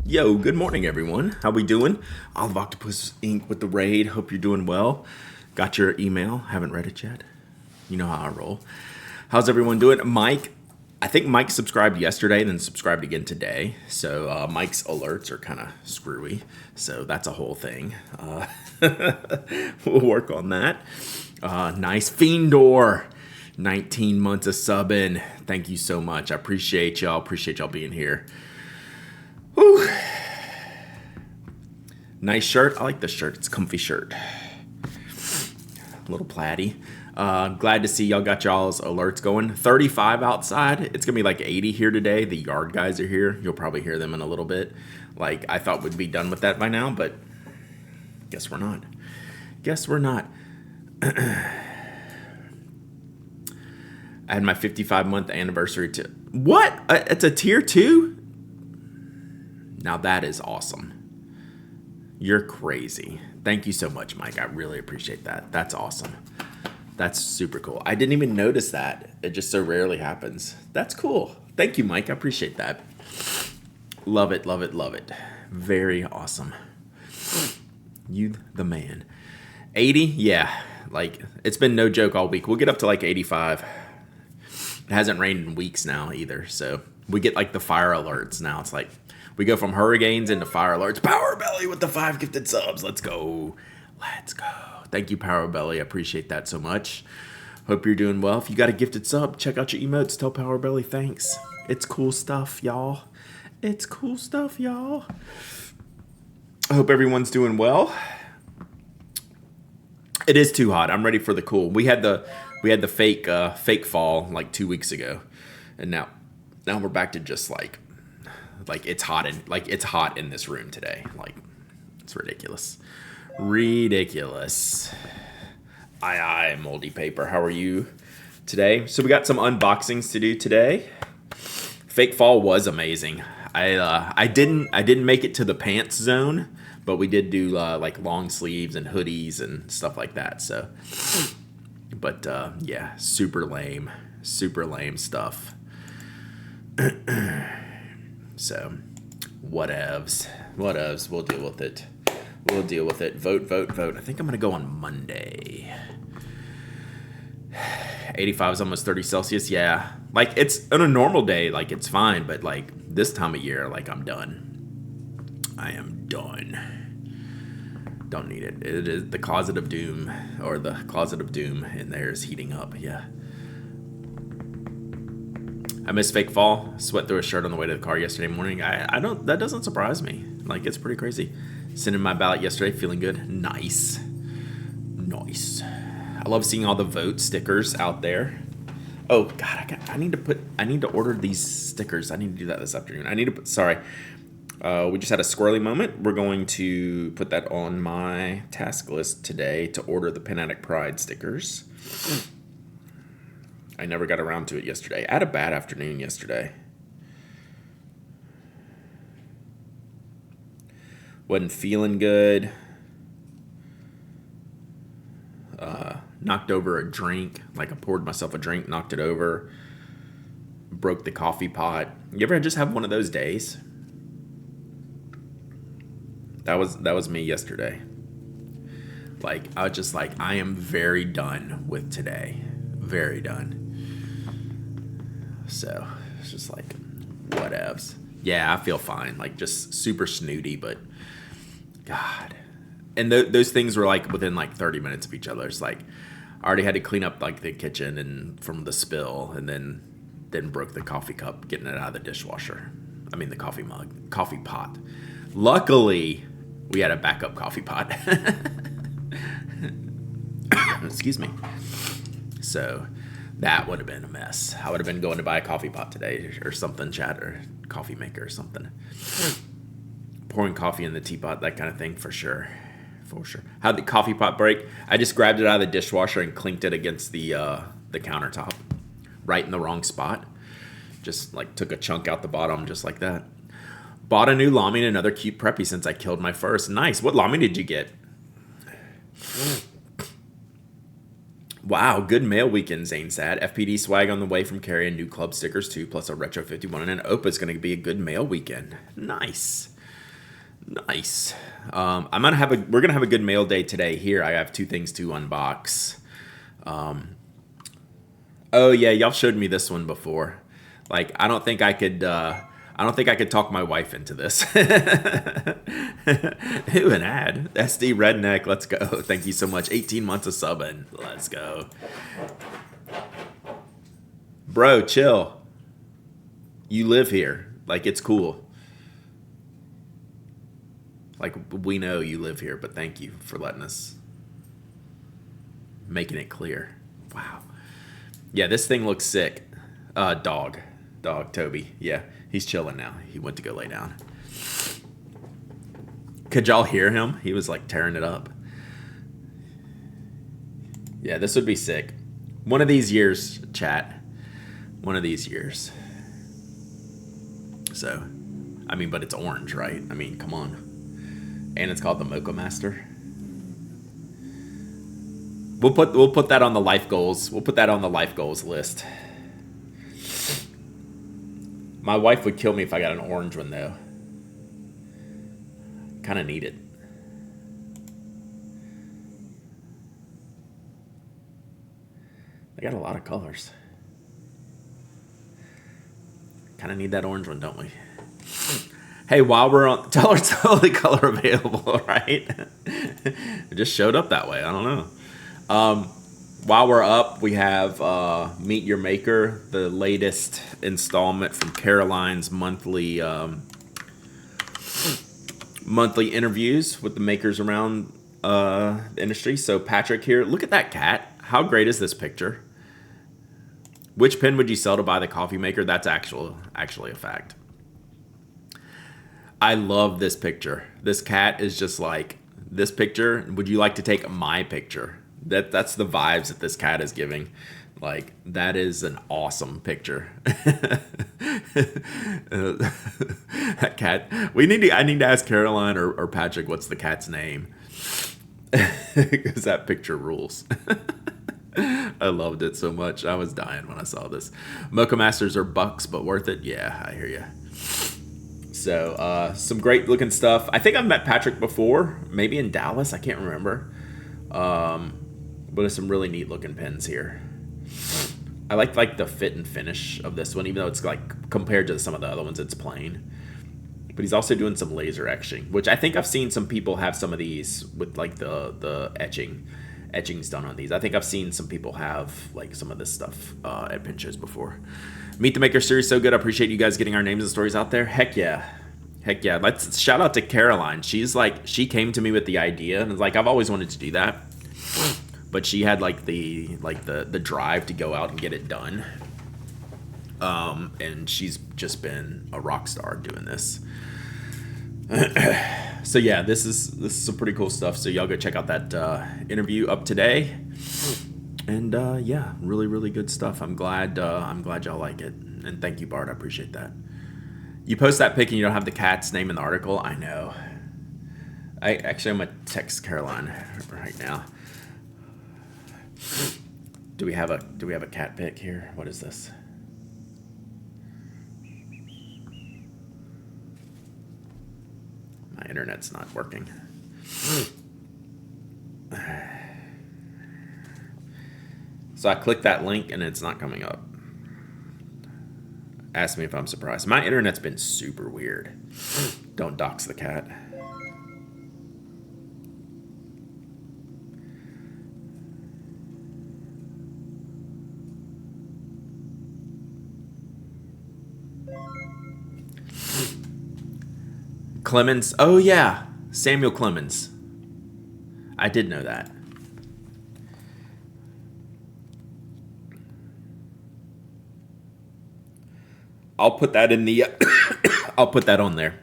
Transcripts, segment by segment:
Yo, good morning, everyone. How we doing? Olive Octopus Inc. with the raid. Hope you're doing well. Got your email. Haven't read it yet. You know how I roll. How's everyone doing? Mike, I think Mike subscribed yesterday and then subscribed again today. So Mike's alerts are kind of screwy. So that's a whole thing. We'll work on that. Nice Fiendor. 19 months of subbing. Thank you so much. I appreciate y'all. Appreciate y'all being here. Whew. Nice shirt. I like this shirt. It's a comfy shirt. A little plaady. Glad to see y'all got y'all's alerts going. 35 outside. It's going to be like 80 here today. The yard guys are here. You'll probably hear them in a little bit. Like, I thought we'd be done with that by now, but guess we're not. Guess we're not. I had my 55-month anniversary to... What? It's a tier 2? Now that is awesome. You're crazy. Thank you so much, Mike. I really appreciate that. That's awesome. That's super cool. I didn't even notice that. It just so rarely happens. That's cool. Thank you, Mike. I appreciate that. Love it, love it, love it. Very awesome. You the man. 80? Yeah. Like, it's been no joke all week. We'll get up to like 85. It hasn't rained in weeks now either. So we get like the fire alerts now. It's like, we go from hurricanes into fire alerts. Power Belly with the 5 gifted subs. Let's go. Let's go. Thank you, Power Belly. I appreciate that so much. Hope you're doing well. If you got a gifted sub, check out your emotes. Tell Power Belly thanks. It's cool stuff, y'all. It's cool stuff, y'all. I hope everyone's doing well. It is too hot. I'm ready for the cool. We had the fake fall like 2 weeks ago, and now we're back to just like it's hot in this room today. Like, it's ridiculous. Ridiculous. Aye, moldy paper. How are you today? So we got some unboxings to do today. Fake fall was amazing. I didn't make it to the pants zone, but we did do like long sleeves and hoodies and stuff like that. So, but yeah, super lame stuff. So, whatevs. We'll deal with it. Vote. I think I'm going to go on Monday. 85 is almost 30 Celsius. Yeah. Like, it's on a normal day, like, it's fine. But, like, this time of year, like, I'm done. I am done. Don't need it. It is the closet of doom, or the closet of doom in there is heating up. Yeah. I missed fake fall. Sweat through a shirt on the way to the car yesterday morning. That doesn't surprise me. Like, it's pretty crazy. Sent in my ballot yesterday, feeling good. Nice. I love seeing all the vote stickers out there. Oh God, I need to order these stickers. I need to do that this afternoon. We just had a squirrely moment. We're going to put that on my task list today to order the Pen Addict Pride stickers. I never got around to it yesterday. I had a bad afternoon yesterday. Wasn't feeling good. Knocked over a drink. Like, I poured myself a drink, knocked it over. Broke the coffee pot. You ever just have one of those days? That was me yesterday. Like, I was just like, I am very done with today. Very done. So, it's just like, whatevs. Yeah, I feel fine. Like, just super snooty, but God. And those things were like within like 30 minutes of each other. It's like, I already had to clean up like the kitchen and from the spill, and then broke the coffee cup getting it out of the dishwasher. I mean, the coffee pot. Luckily, we had a backup coffee pot. Excuse me. So that would have been a mess. I would have been going to buy a coffee pot today or something, or coffee maker or something. Pouring coffee in the teapot, that kind of thing, for sure. How'd the coffee pot break? I just grabbed it out of the dishwasher and clinked it against the countertop, right in the wrong spot. Just like took a chunk out the bottom, just like that. Bought a new Lamy and another cute preppy since I killed my first. Nice. What Lamy did you get? Wow, good mail weekend, Zane Sad. FPD swag on the way from carrying new club stickers too, plus a Retro 51 and an OPA is going to be a good mail weekend. Nice. Nice. We're gonna have a good mail day today. Here, I have two things to unbox. Oh yeah, y'all showed me this one before. Like, I don't think I could. I don't think I could talk my wife into this. Ooh, an ad. SD Redneck. Let's go. Thank you so much. 18 months of subbing. Let's go. Bro, chill. You live here. Like, it's cool. Like, we know you live here, but thank you for letting us, making it clear. Wow. Yeah, this thing looks sick. Dog, Toby. Yeah, he's chilling now. He went to go lay down. Could y'all hear him? He was like tearing it up. Yeah, this would be sick. One of these years, chat. One of these years. So, I mean, but it's orange, right? I mean, come on. And it's called the Mocha Master. We'll put that on the life goals. We'll put that on the life goals list. My wife would kill me if I got an orange one though. Kind of need it. They got a lot of colors. Kind of need that orange one, don't we? Hey, while we're on, tell her it's only color available, right? It just showed up that way. I don't know. While we're up, we have Meet Your Maker, the latest installment from Caroline's monthly interviews with the makers around the industry. So Patrick here, look at that cat. How great is this picture? Which pen would you sell to buy the coffee maker? That's actually a fact. I love this picture. This cat is just like, this picture, would you like to take my picture? That's the vibes that this cat is giving. Like, that is an awesome picture. That cat. I need to ask Caroline or Patrick what's the cat's name. Because that picture rules. I loved it so much. I was dying when I saw this. Mocha Masters are bucks, but worth it. Yeah, I hear you. So, some great looking stuff. I think I've met Patrick before, maybe in Dallas. I can't remember. But there's some really neat looking pens here. I like the fit and finish of this one, even though it's like compared to some of the other ones, it's plain. But he's also doing some laser etching, which I think I've seen some people have some of these with like the etchings done on these. I think I've seen some people have like some of this stuff at pen shows before. Meet the Maker series, so good. I appreciate you guys getting our names and stories out there. Heck yeah. Let's shout out to Caroline. She came to me with the idea and was like, I've always wanted to do that. But she had like the drive to go out and get it done. And she's just been a rock star doing this. So yeah, this is some pretty cool stuff. So y'all go check out that interview up today. And yeah, really, really good stuff. I'm glad y'all like it. And thank you, Bart. I appreciate that. You post that pic and you don't have the cat's name in the article. I know. I'm gonna text Caroline right now. Do we have a cat pic here? What is this? My internet's not working. So I clicked that link and it's not coming up. Ask me if I'm surprised. My internet's been super weird. Don't dox the cat. Clemens. Oh yeah, Samuel Clemens. I did know that. I'll put that in the I'll put that on there.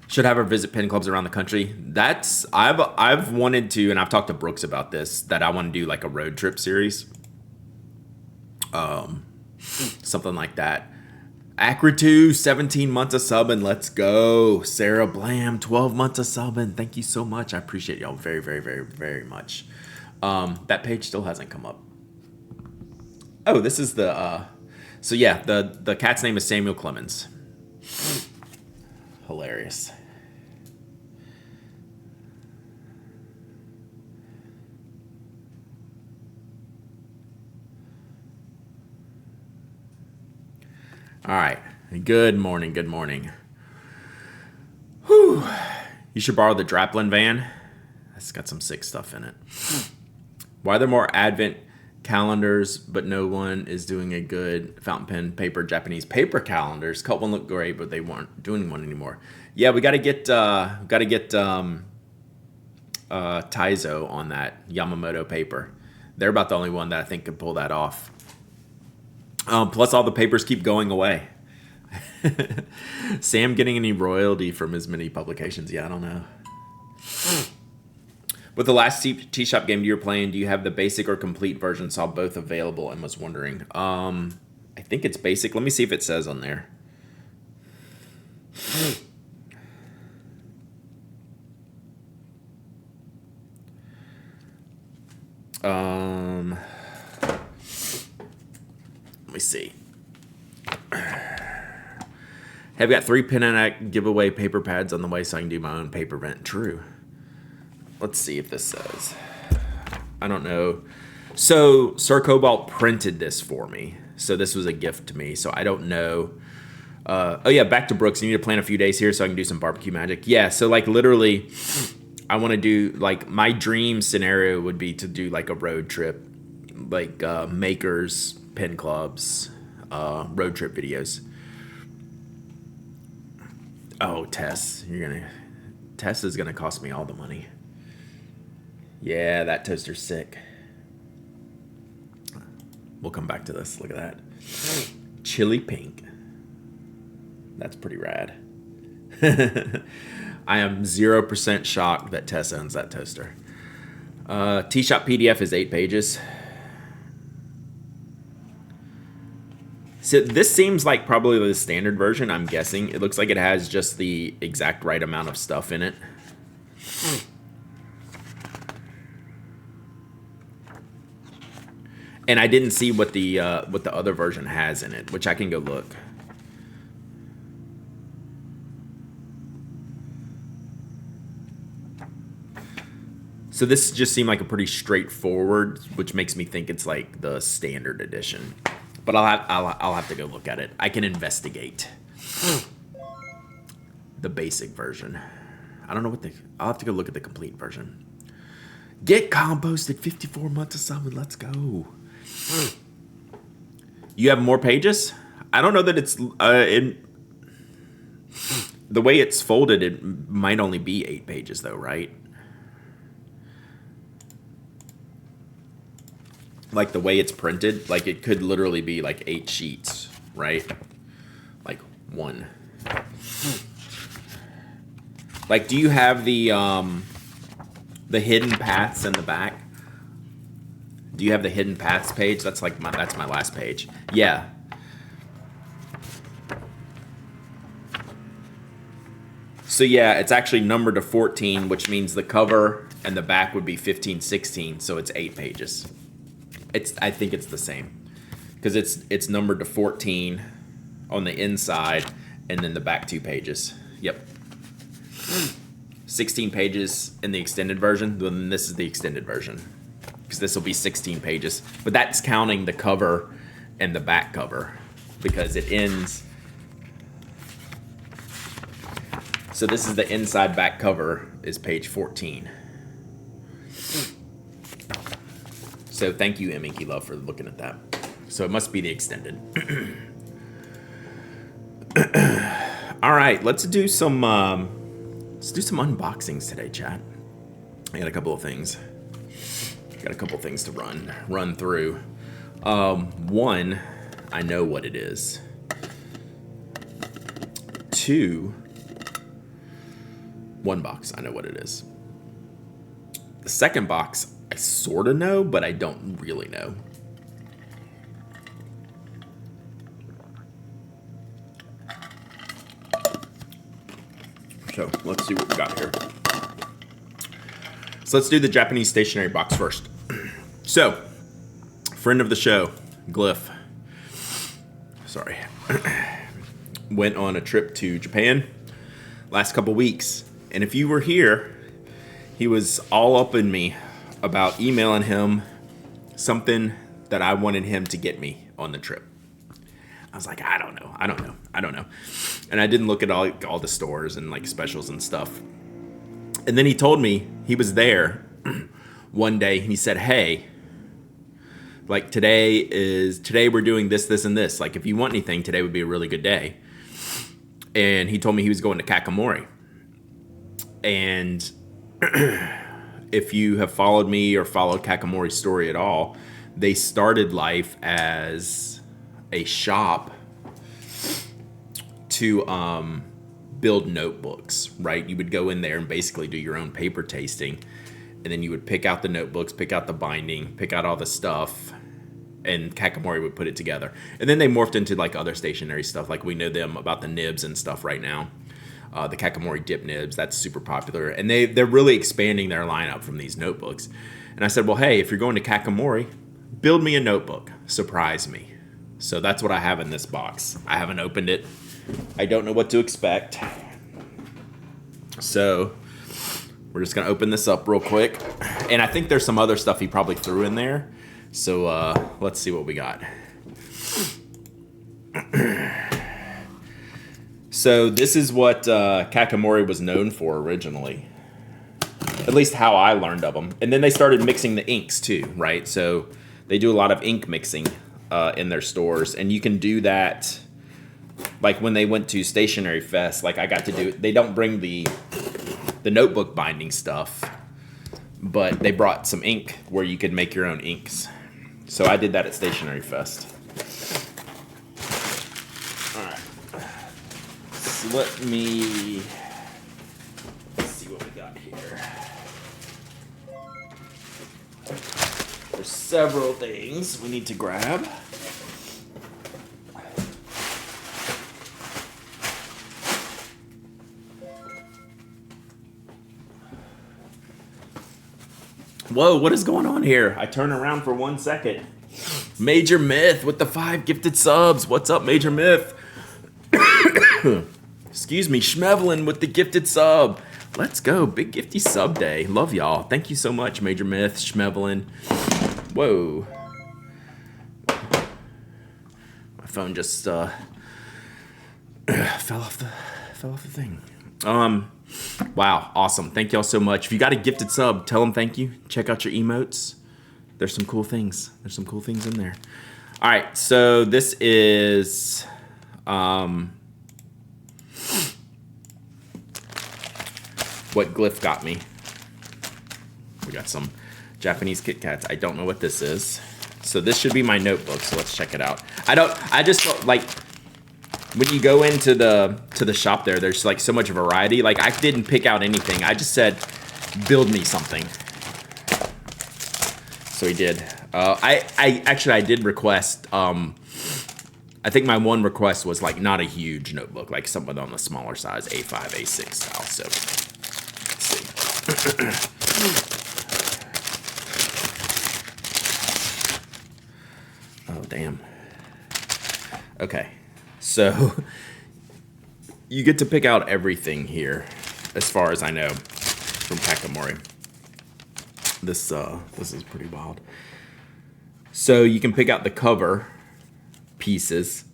Should have her visit pen clubs around the country. I've wanted to, and I've talked to Brooks about this, that I want to do like a road trip series. Something like that. Acritu, 17 months of subbing. Let's go. Sarah Blam, 12 months of subbing. Thank you so much. I appreciate y'all very, very, very, very much. That page still hasn't come up. Oh, this is the, so yeah, the cat's name is Samuel Clemens. Hilarious. All right. Good morning. Good morning. Whew. You should borrow the Draplin van. It's got some sick stuff in it. Why are there more Advent calendars, but no one is doing a good fountain pen paper Japanese paper calendars? Cut one looked great, but they weren't doing one anymore. Yeah, we got to get Taizo on that Yamamoto paper. They're about the only one that I think can pull that off. Plus, all the papers keep going away. Sam getting any royalty from his many publications? Yeah, I don't know. With the last T-Shop game you were playing, do you have the basic or complete version? Saw both available and was wondering. I think it's basic. Let me see if it says on there. Let me see. Have got 3 Pen and Act giveaway paper pads on the way so I can do my own paper vent. True. Let's see if this says. I don't know. So Sir Cobalt printed this for me. So this was a gift to me. So I don't know. Oh yeah, back to Brooks. You need to plan a few days here so I can do some barbecue magic. Yeah, so like literally I want to do, like, my dream scenario would be to do like a road trip. Like makers, pen clubs, road trip videos. Oh, Tess is gonna cost me all the money. Yeah, that toaster's sick. We'll come back to this. Look at that. Chili pink. That's pretty rad. I am 0% shocked that Tess owns that toaster. T-Shop PDF is 8 pages. So this seems like probably the standard version, I'm guessing. It looks like it has just the exact right amount of stuff in it. And I didn't see what the other version has in it, which I can go look. So this just seemed like a pretty straightforward, which makes me think it's like the standard edition. But I'll have to go look at it. I can investigate the basic version. I don't know what I'll have to go look at the complete version. Get composted 54 months of summer. Let's go. You have more pages? I don't know that it's the way it's folded. It might only be 8 pages though, right? Like the way it's printed, like it could literally be like 8 sheets, right? Like 1. Like, do you have the hidden paths in the back? Do you have the hidden paths page? That's like that's my last page. Yeah. So yeah, it's actually numbered to 14, which means the cover and the back would be 15, 16. So it's 8 pages. I think it's the same because it's numbered to 14 on the inside and then the back 2 pages. Yep. 16 pages in the extended version. Then this is the extended version because this will be 16 pages. But that's counting the cover and the back cover because it ends. So this is the inside back cover is page 14. So thank you, Inky Love, for looking at that. So it must be the extended. All right, let's do some unboxings today, chat. I got a couple of things. To run through. One, I know what it is. 2, one box, I know what it is. The second box, I sort of know, but I don't really know. So let's see what we got here. So let's do the Japanese stationery box first. So, friend of the show, Glyph, sorry, went on a trip to Japan last couple weeks. And if you were here, he was all up in me about emailing him something that I wanted him to get me on the trip. I was like, I don't know. And I didn't look at all the stores and like specials and stuff. And then he told me he was there one day and he said, hey, like today we're doing this, and this. Like if you want anything, today would be a really good day. And he told me he was going to Kakamori. And if you have followed me or followed Kakamori's story at all, they started life as a shop to build notebooks, right? You would go in there and basically do your own paper tasting, and then you would pick out the notebooks, pick out the binding, pick out all the stuff, and Kakamori would put it together. And then they morphed into like other stationery stuff, like we know them about the nibs and stuff right now. The Kakamori dip nibs, that's super popular. And they're really expanding their lineup from these notebooks. And I said, well, hey, if you're going to Kakamori, build me a notebook. Surprise me. So that's what I have in this box. I haven't opened it. I don't know what to expect. So we're just going to open this up real quick. And I think there's some other stuff he probably threw in there. So let's see what we got. So this is what Kakamori was known for originally. At least how I learned of them. And then they started mixing the inks too, right? So they do a lot of ink mixing in their stores. And you can do that like when they went to Stationery Fest. Like I got to do it. They don't bring the notebook binding stuff, but they brought some ink where you could make your own inks. So I did that at Stationery Fest. Let's see what we got here. There's several things we need to grab. Whoa, what is going on here? I turn around for 1 second. Major Myth with the 5 gifted subs. What's up, Major Myth? Excuse me, Schmevelin with the gifted sub. Let's go. Big gifty sub day. Love y'all. Thank you so much, Major Myth, Schmevelin. Whoa. My phone just fell off the thing. Wow, awesome. Thank y'all so much. If you got a gifted sub, tell them thank you. Check out your emotes. There's some cool things. There's some cool things in there. All right, so this is what Glyph got me. We got some Japanese Kit Kats. I don't know what this is. So this should be my notebook, so let's check it out. I just felt like when you go into the shop there's like so much variety. Like I didn't pick out anything. I just said, build me something. So he did. I did request, I think my one request was like not a huge notebook, like something on the smaller size, A5, A6 style. So let's see. Oh, damn. Okay. So you get to pick out everything here, as far as I know, from Kakamori. This is pretty wild. So you can pick out the cover pieces.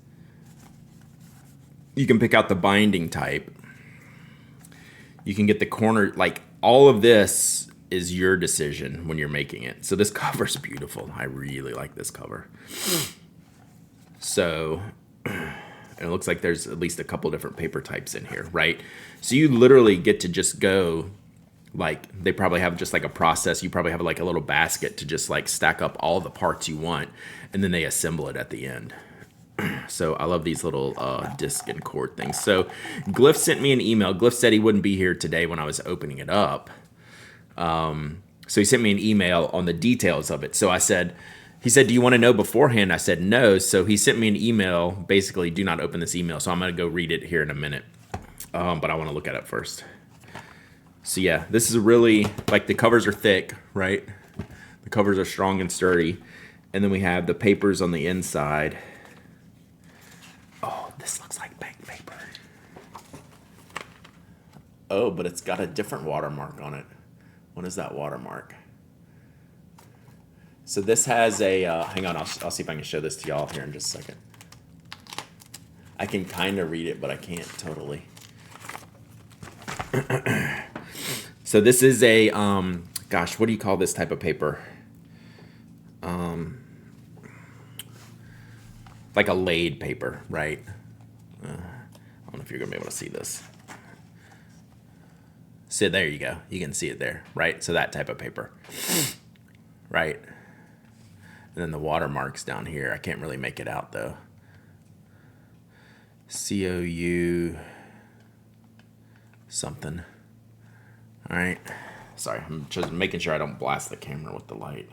You can pick out the binding type. You can get the corner, like all of this is your decision when you're making it. So this cover's beautiful. I really like this cover. So, and it looks like there's at least a couple different paper types in here, right? So you literally get to just go, like, they probably have just like a process. You probably have like a little basket to just like stack up all the parts you want, and then they assemble it at the end. So I love these little disc and cord things. So Glyph sent me an email. Glyph said he wouldn't be here today when I was opening it up. So he sent me an email on the details of it. So he said, do you want to know beforehand? I said, no. So he sent me an email, basically, do not open this email. So I'm going to go read it here in a minute. But I want to look at it first. So yeah, this is really, like the covers are thick, right? The covers are strong and sturdy. And then we have the papers on the inside. Oh, this looks like bank paper. Oh, but it's got a different watermark on it. What is that watermark? So this has a, hang on, I'll see if I can show this to y'all here in just a second. I can kind of read it, but I can't totally. So this is a, gosh, what do you call this type of paper? Like a laid paper, right? I don't know if you're going to be able to see this. So there you go. You can see it there, right? So that type of paper, right? And then the watermarks down here. I can't really make it out, though. COU something. All right. Sorry, I'm just making sure I don't blast the camera with the light.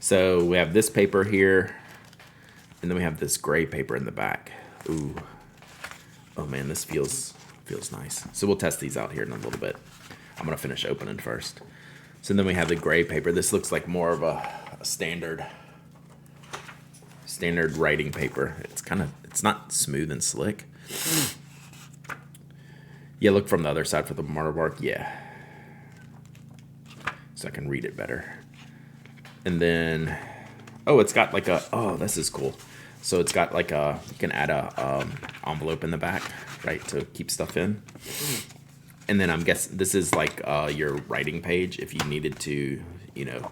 So we have this paper here, and then we have this gray paper in the back. Ooh. Oh man, this feels nice. So we'll test these out here in a little bit. I'm gonna finish opening first. So then we have the gray paper. This looks like more of a standard writing paper. It's not smooth and slick. Yeah, look from the other side for the watermark. Yeah. So I can read it better. And then, oh, it's got like a, oh, this is cool. So it's got like a, you can add a envelope in the back, right, to keep stuff in. And then I'm guessing this is like your writing page if you needed to, you know,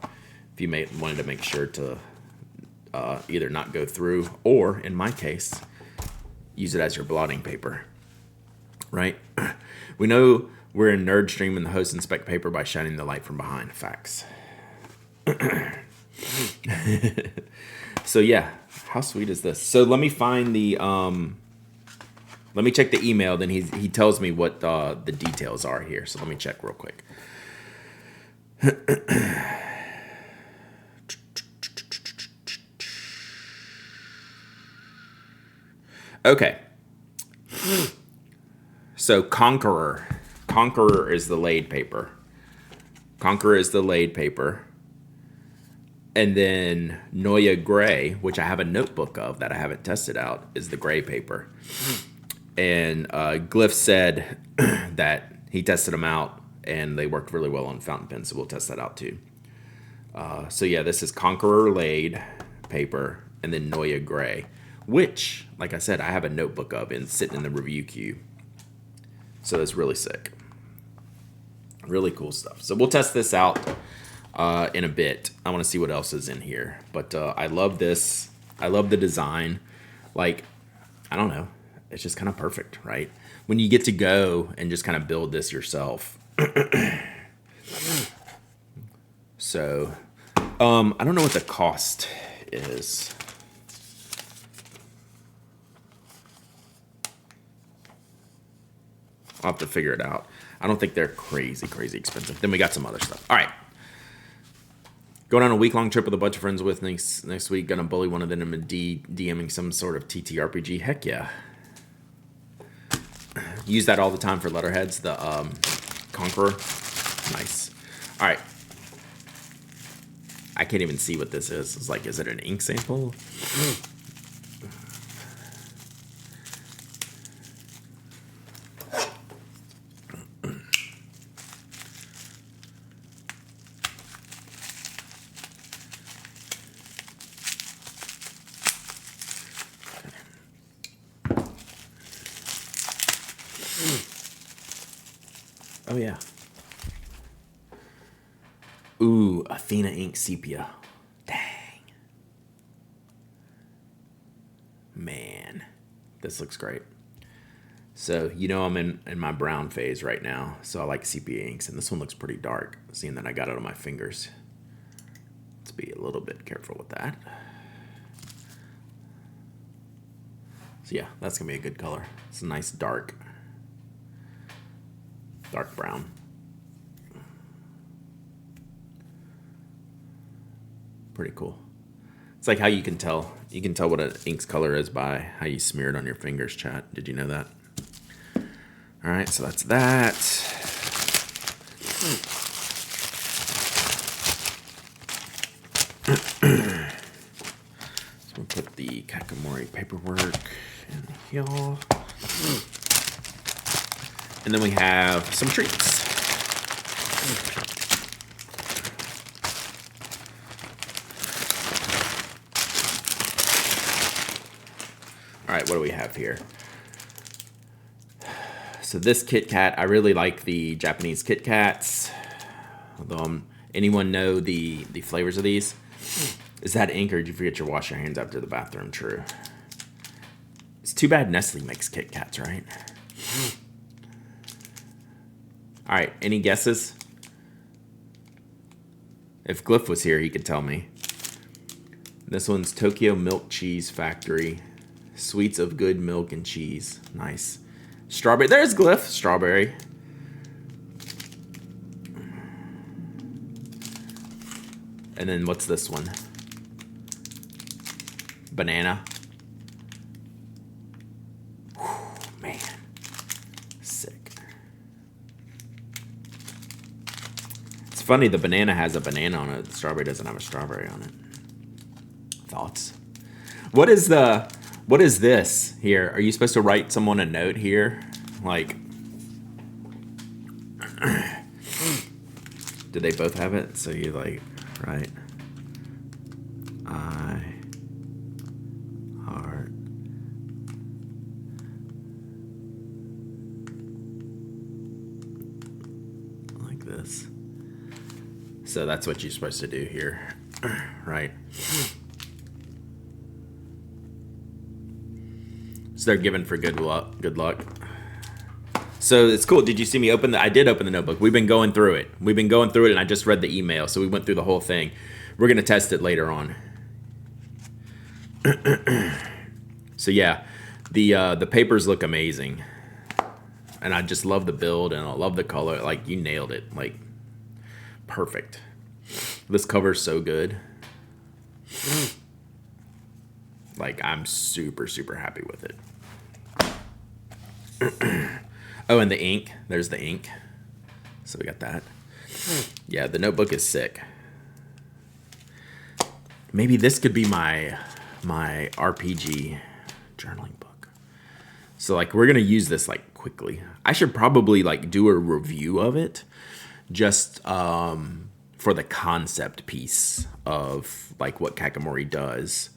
if you wanted to make sure to either not go through or, in my case, use it as your blotting paper, right? We know we're in Nerdstream and the hosts inspect paper by shining the light from behind. Facts. So yeah, how sweet is this? So let me find the let me check the email. Then he tells me what the details are here. So let me check real quick. Okay. So Conqueror is the laid paper. And then Noya Gray, which I have a notebook of that I haven't tested out, is the gray paper. And Glyph said that he tested them out and they worked really well on fountain pens, so we'll test that out too. So yeah, this is Conqueror laid paper and then Noya Gray, which, like I said, I have a notebook of and sitting in the review queue. So it's really sick. Really cool stuff. So we'll test this out in a bit. I want to see what else is in here. But I love this. I love the design. Like, I don't know. It's just kind of perfect, right? When you get to go and just kind of build this yourself. So, I don't know what the cost is. I'll have to figure it out. I don't think they're crazy expensive. Then we got some other stuff. All right. Going on a week-long trip with a bunch of friends with next week. Gonna bully one of them into DMing some sort of TTRPG. Heck yeah. Use that all the time for letterheads. The Conqueror. Nice. All right. I can't even see what this is. It's like, is it an ink sample? Oh, yeah. Ooh, Athena Ink Sepia. Dang. Man, this looks great. So, you know I'm in my brown phase right now, so I like sepia inks, and this one looks pretty dark, seeing that I got it on my fingers. Let's be a little bit careful with that. So yeah, that's going to be a good color. It's a nice dark brown. Pretty cool. It's like how you can tell what an ink's color is by how you smear it on your fingers, chat. Did you know that? All right, so that's that. So we'll put the Kakamori paperwork in here. And then we have some treats. All right, what do we have here? So this Kit Kat, I really like the Japanese Kit Kats. Although, anyone know the flavors of these? Is that ink, or did you forget to wash your hands after the bathroom? True. It's too bad Nestle makes Kit Kats, right? All right, any guesses? If Glyph was here, he could tell me. This one's Tokyo Milk Cheese Factory. Sweets of good milk and cheese. Nice. Strawberry. There's Glyph. Strawberry. And then what's this one? Banana. Whew, man. Sick. It's funny, the banana has a banana on it. The strawberry doesn't have a strawberry on it. Thoughts? What is this here? Are you supposed to write someone a note here? Like, did they both have it? So you like, right? I heart. Like this. So that's what you're supposed to do here, right? So they're given for good luck. Good luck. So it's cool. Did you see me open I did open the notebook. We've been going through it. And I just read the email. So we went through the whole thing. We're going to test it later on. So yeah, the papers look amazing. And I just love the build and I love the color. Like, you nailed it. Like, perfect. This cover's so good. Like, I'm super, super happy with it. Oh, and the ink. There's the ink. So we got that. Yeah, the notebook is sick. Maybe this could be my RPG journaling book. So, like, we're going to use this, like, quickly. I should probably, like, do a review of it. Just for the concept piece of, like, what Kakamori does.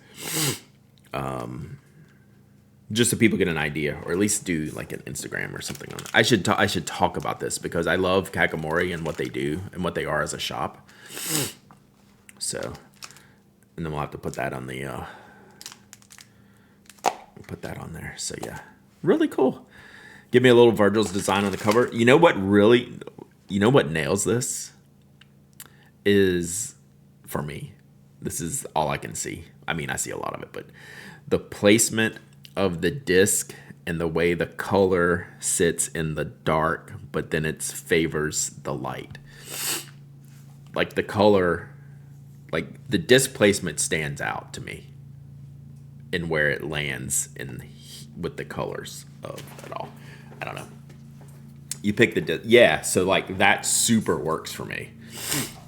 Just so people get an idea, or at least do like an Instagram or something on it. I should talk about this because I love Kakamori and what they do and what they are as a shop. So, and then we'll have to put that on the put that on there. So yeah, really cool. Give me a little Virgil's design on the cover. You know what nails this is, for me, this is all I can see. I mean, I see a lot of it, but the placement of the disc and the way the color sits in the dark, but then it favors the light. Like, the color, like, the disc placement stands out to me in where it lands with the colors of it all. I don't know. You pick the disc. Yeah, so, like, that super works for me.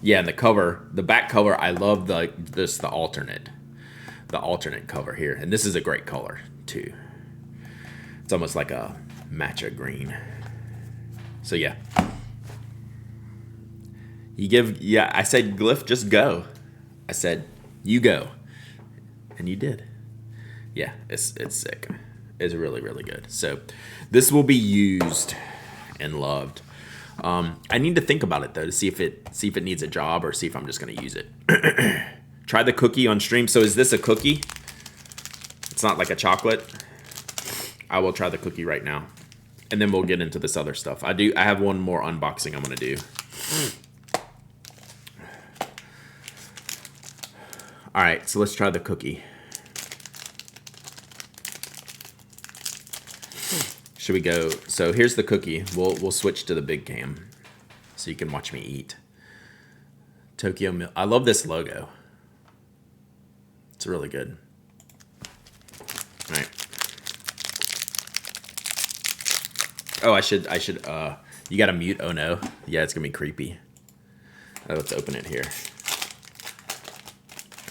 Yeah, and the back cover, I love the alternate cover here. And this is a great color too. It's almost like a matcha green. So yeah. I said, Glyph, just go. I said, you go. And you did. Yeah, it's sick. It's really, really good. So this will be used and loved. I need to think about it though to see if it needs a job or see if I'm just gonna use it. Try the cookie on stream. So is this a cookie? It's not like a chocolate. I will try the cookie right now. And then we'll get into this other stuff. I have one more unboxing I'm gonna do. All right, so let's try the cookie. Should we go? So here's the cookie. We'll switch to the big cam so you can watch me eat. Tokyo Milk. I love this logo. It's really good. All right. Oh, I should You got to mute. Oh no. Yeah, it's gonna be creepy. Let's open it here.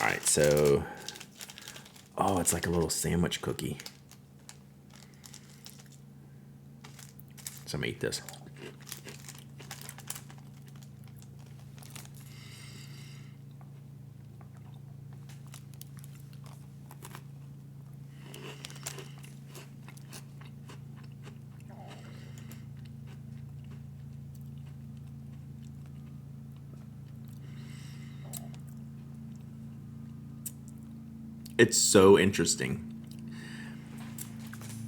All right, so, oh, it's like a little sandwich cookie. So I'm gonna eat this. It's so interesting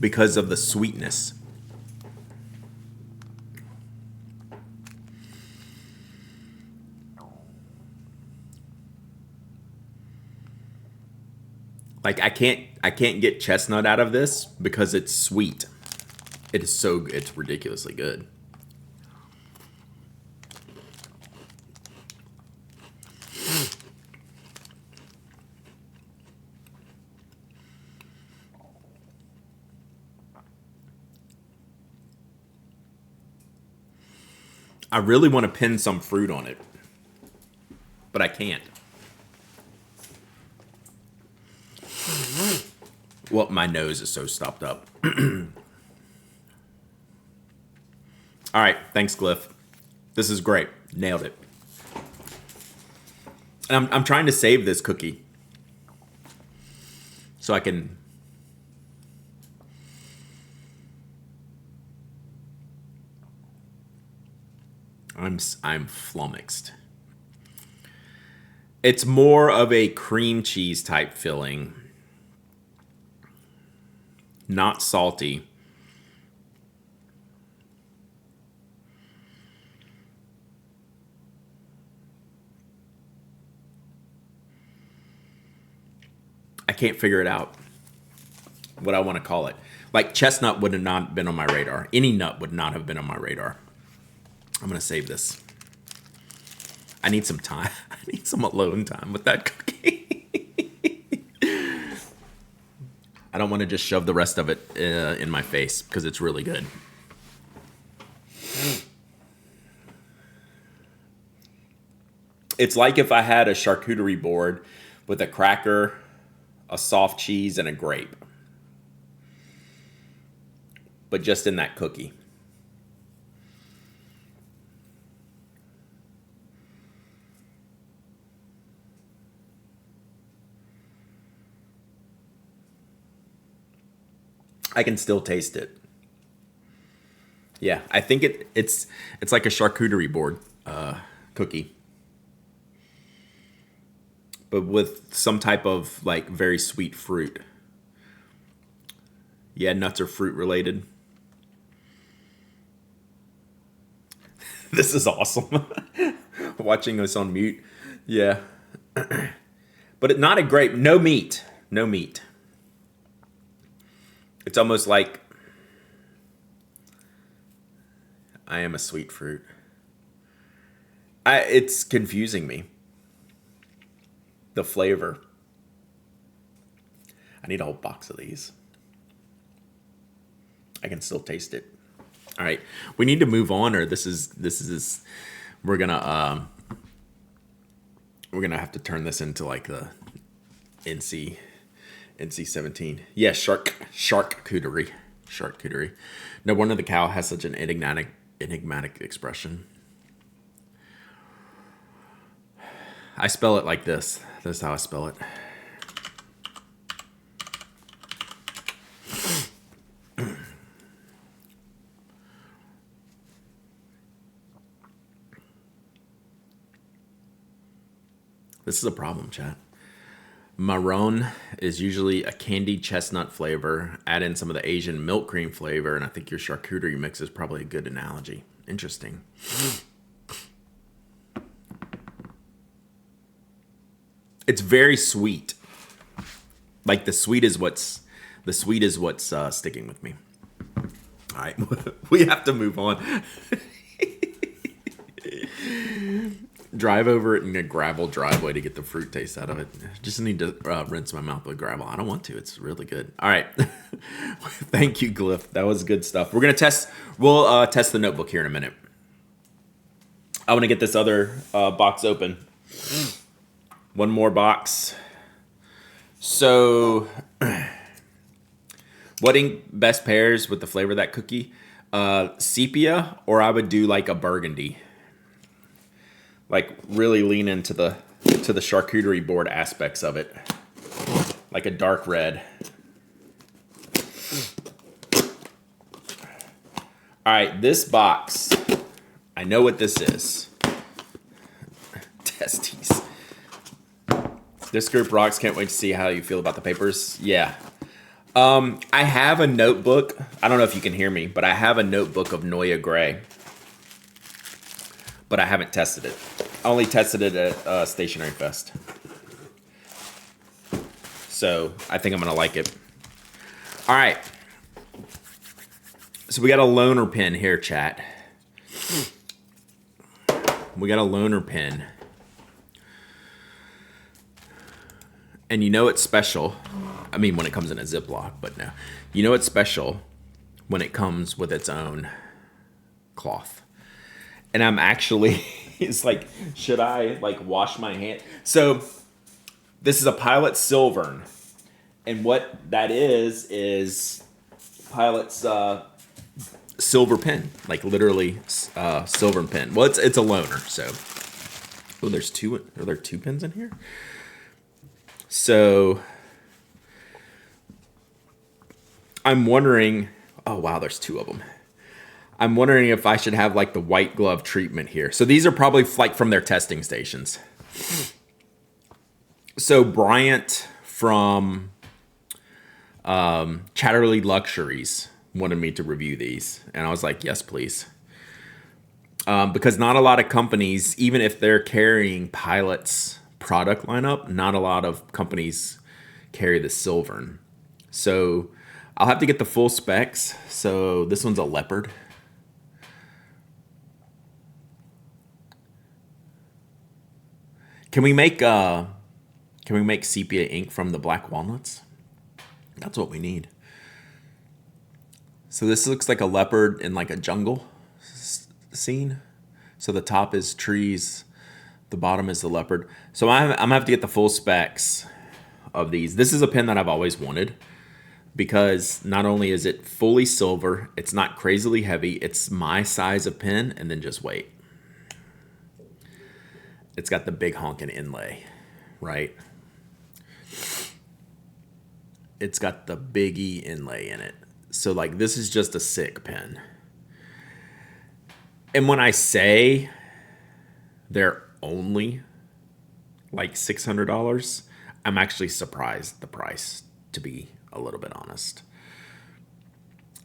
because of the sweetness. Like I can't get chestnut out of this because it's sweet. It's ridiculously good. I really want to pin some fruit on it, but I can't. Well, my nose is so stopped up. All right, thanks, Glyph. This is great. Nailed it. And I'm trying to save this cookie so I can. I'm flummoxed. It's more of a cream cheese type filling. Not salty. I can't figure it out. What I want to call it. Like chestnut would have not been on my radar. Any nut would not have been on my radar. I'm going to save this. I need some time. I need some alone time with that cookie. I don't want to just shove the rest of it in my face because it's really good. It's like if I had a charcuterie board with a cracker, a soft cheese, and a grape. But just in that cookie. I can still taste it. Yeah, I think it's like a charcuterie board cookie, but with some type of like very sweet fruit. Yeah, nuts are fruit related. This is awesome. Watching us on mute. Yeah, but not a grape. No meat. No meat. It's almost like I am a sweet fruit. It's confusing me. The flavor. I need a whole box of these. I can still taste it. All right, we need to move on, or this is we're gonna have to turn this into like the NC-17. Yeah, charcuterie. No wonder the cow has such an enigmatic expression. I spell it like this. This is how I spell it. This is a problem, chat. Marron is usually a candied chestnut flavor. Add in some of the Asian milk cream flavor, and I think your charcuterie mix is probably a good analogy. Interesting. It's very sweet. Like the sweet is what's sticking with me. All right, we have to move on. Drive over it in a gravel driveway to get the fruit taste out of it. Just need to rinse my mouth with gravel. I don't want to. It's really good. All right. Thank you, Glyph. That was good stuff. We'll test the notebook here in a minute. I want to get this other box open. One more box. So, what ink best pairs with the flavor of that cookie? Sepia, or I would do like a burgundy. Like really lean into the charcuterie board aspects of it. Like a dark red. All right, this box. I know what this is. Testes. This group rocks. Can't wait to see how you feel about the papers. Yeah. I have a notebook. I don't know if you can hear me, but I have a notebook of Noya Gray. But I haven't tested it. I only tested it at Stationery Fest. So I think I'm going to like it. All right. So we got a loaner pen here, chat. We got a loaner pen. And you know it's special. I mean, when it comes in a Ziploc, but no. You know it's special when it comes with its own cloth. And I'm actually, it's like, should I like wash my hand? So this is a Pilot Silvern. And what that is Pilot's silver pen. Like literally Silvern pen. Well, it's a loaner, so. Oh, there's two, are there two pens in here? So I'm wondering, oh wow, there's two of them. I'm wondering if I should have like the white glove treatment here. So these are probably like from their testing stations. So Bryant from Chatterley Luxuries wanted me to review these. And I was like, yes, please. Because not a lot of companies, even if they're carrying Pilot's product lineup, not a lot of companies carry the Silvern. So I'll have to get the full specs. So this one's a leopard. Can we make sepia ink from the black walnuts? That's what we need. So this looks like a leopard in like a jungle scene. So the top is trees, the bottom is the leopard. So I'm gonna have to get the full specs of these. This is a pen that I've always wanted because not only is it fully silver, it's not crazily heavy, it's my size of pen, and then just wait. It's got the big honking inlay, right? It's got the biggie inlay in it. So like this is just a sick pen. And when I say they're only like $600, I'm actually surprised the price, to be a little bit honest.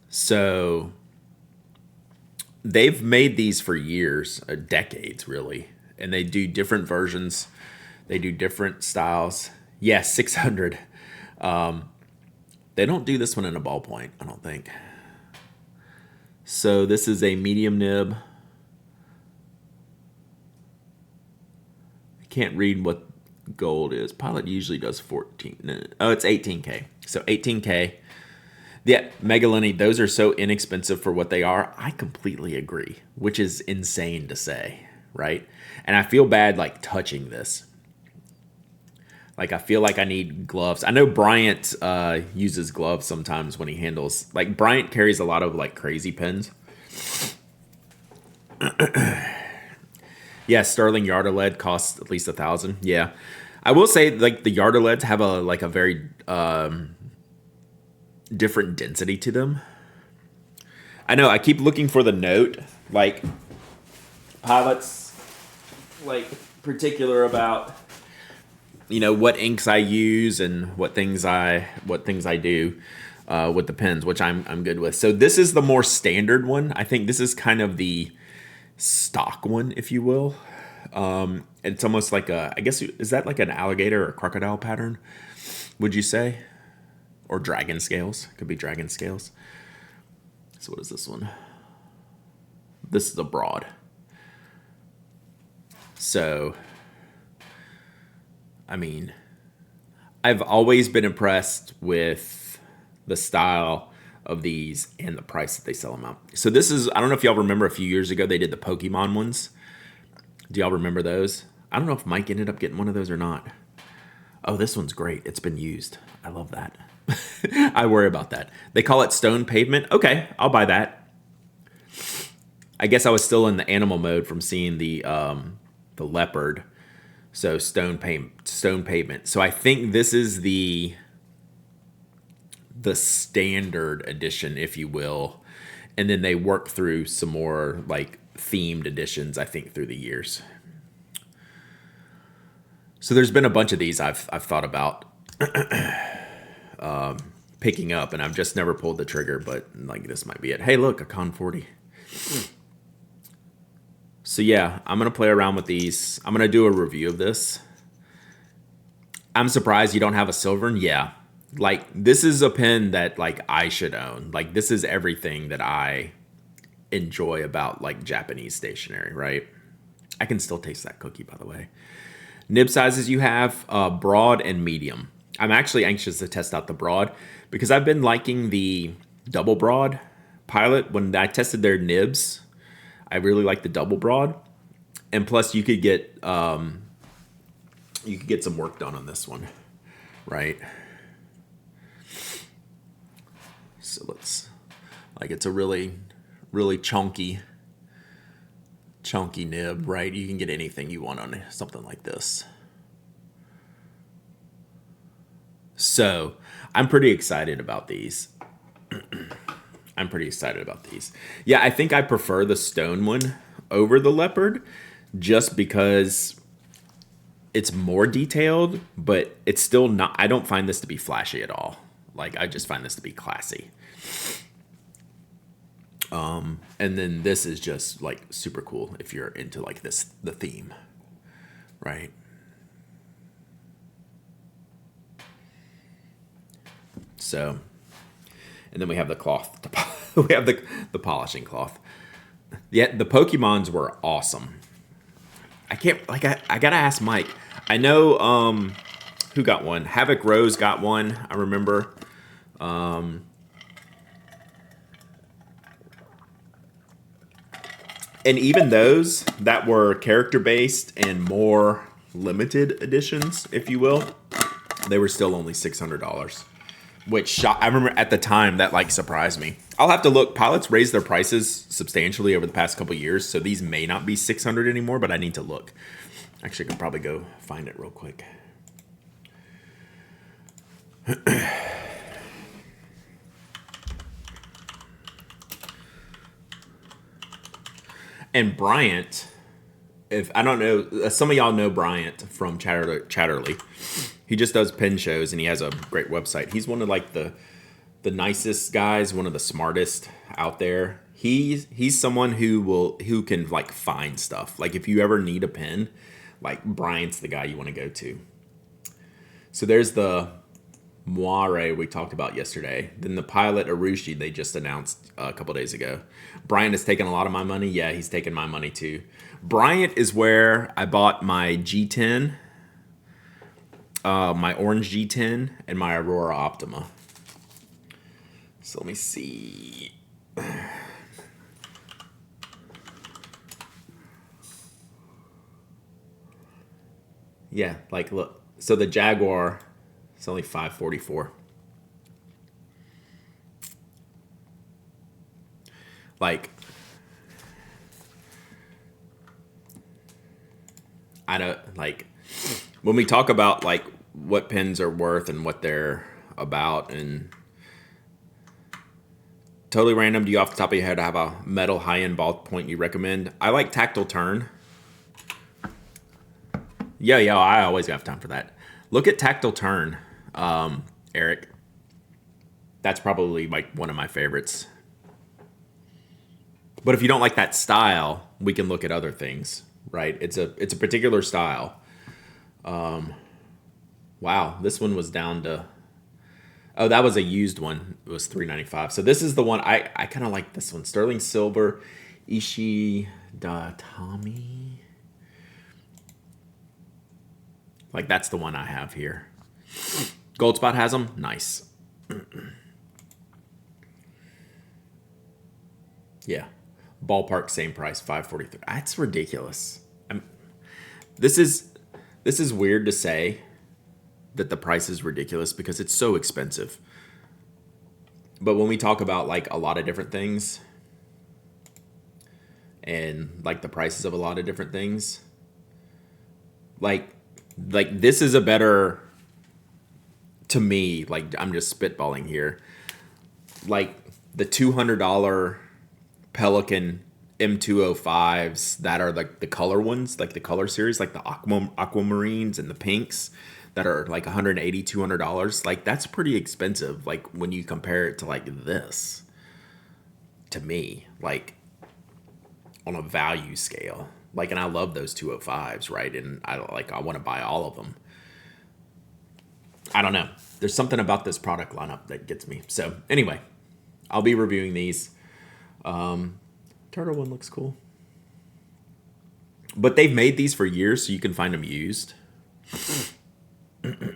So they've made these for years, decades really. And they do different versions. They do different styles. Yeah, 600. They don't do this one in a ballpoint, I don't think. So this is a medium nib. I can't read what gold is. Pilot usually does 14. Oh, it's 18K. So 18K. Yeah, Megalini, those are so inexpensive for what they are. I completely agree, which is insane to say, right? And I feel bad like touching this. Like I feel like I need gloves. I know Bryant uses gloves sometimes when he handles. Like Bryant carries a lot of like crazy pens. Yeah, Sterling Yarder lead costs at least $1,000. Yeah, I will say like the Yarder leads have a very different density to them. I know I keep looking for the note, like Pilot's like particular about, you know, what inks I use and what things I do with the pens, which I'm good with. So this is the more standard one. I think this is kind of the stock one, if you will. It's almost like a, I guess, is that like an alligator or crocodile pattern, would you say? Or dragon scales. Could be dragon scales. So what is this one? This is a broad. So, I mean, I've always been impressed with the style of these and the price that they sell them out. So this is, I don't know if y'all remember a few years ago, they did the Pokemon ones. Do y'all remember those? I don't know if Mike ended up getting one of those or not. Oh, this one's great. It's been used. I love that. I worry about that. They call it stone pavement. Okay, I'll buy that. I guess I was still in the animal mode from seeing the leopard. So stone pavement. So I think this is the standard edition, if you will. And then they work through some more like themed editions, I think, through the years. So there's been a bunch of these I've thought about picking up, and I've just never pulled the trigger, but like this might be it. Hey, look, a Con 40. So yeah, I'm going to play around with these. I'm going to do a review of this. I'm surprised you don't have a Silvern. Yeah. Like, this is a pen that, like, I should own. Like, this is everything that I enjoy about, like, Japanese stationery, right? I can still taste that cookie, by the way. Nib sizes you have, broad and medium. I'm actually anxious to test out the broad because I've been liking the double broad Pilot. When I tested their nibs, I really like the double broad. And plus, you could get some work done on this one, right? So it's a really, really chunky nib, right? You can get anything you want on something like this. So I'm pretty excited about these. Yeah, I think I prefer the stone one over the leopard just because it's more detailed, but it's still not, I don't find this to be flashy at all. Like, I just find this to be classy. And then this is just like super cool if you're into like the theme, right? So, and then we have the cloth. We have the polishing cloth. Yeah, the Pokemons were awesome. I gotta ask Mike. I know who got one. Havoc Rose got one. I remember. And even those that were character-based and more limited editions, if you will, they were still only $600. Which I remember at the time that like surprised me. I'll have to look. Pilots raised their prices substantially over the past couple of years, so these may not be $600 anymore, but I need to look. Actually, I could probably go find it real quick. And Bryant, if I don't know, some of y'all know Bryant from Chatterley. He just does pen shows and he has a great website. He's one of like the nicest guys, one of the smartest out there. He's someone who can like find stuff. Like if you ever need a pen, like Bryant's the guy you want to go to. So there's the Moire we talked about yesterday. Then the Pilot Arushi they just announced a couple days ago. Bryant has taken a lot of my money. Yeah, he's taken my money too. Bryant is where I bought my G10, my orange G10, and my Aurora Optima. So let me see. Yeah, like look. So the Jaguar, it's only $544. Like, I don't like when we talk about like what pens are worth and what they're about and totally random. Do you off the top of your head have a metal high-end ballpoint you recommend? I like Tactile Turn. Yeah, I always have time for that. Look at Tactile Turn, Eric. That's probably like one of my favorites. But if you don't like that style, we can look at other things, right? It's a particular style. Wow, this one was down to. Oh, that was a used one. It was $3.95. So this is the one I kind of like. This one, Sterling Silver, Ishidatami. Like that's the one I have here. Goldspot has them. Nice. Yeah. Ballpark, same price, $543. That's ridiculous. This is weird to say that the price is ridiculous because it's so expensive. But when we talk about like a lot of different things and like the prices of a lot of different things, like this is a better, to me, like I'm just spitballing here, like the $200 Pelican M205s that are like the color ones, like the color series, like the aquamarines and the pinks that are like $180, $200. Like that's pretty expensive. Like when you compare it to like this, to me, like on a value scale, like, and I love those 205s, right? And I want to buy all of them. I don't know. There's something about this product lineup that gets me. So anyway, I'll be reviewing these. Turtle one looks cool. But they've made these for years, so you can find them used. That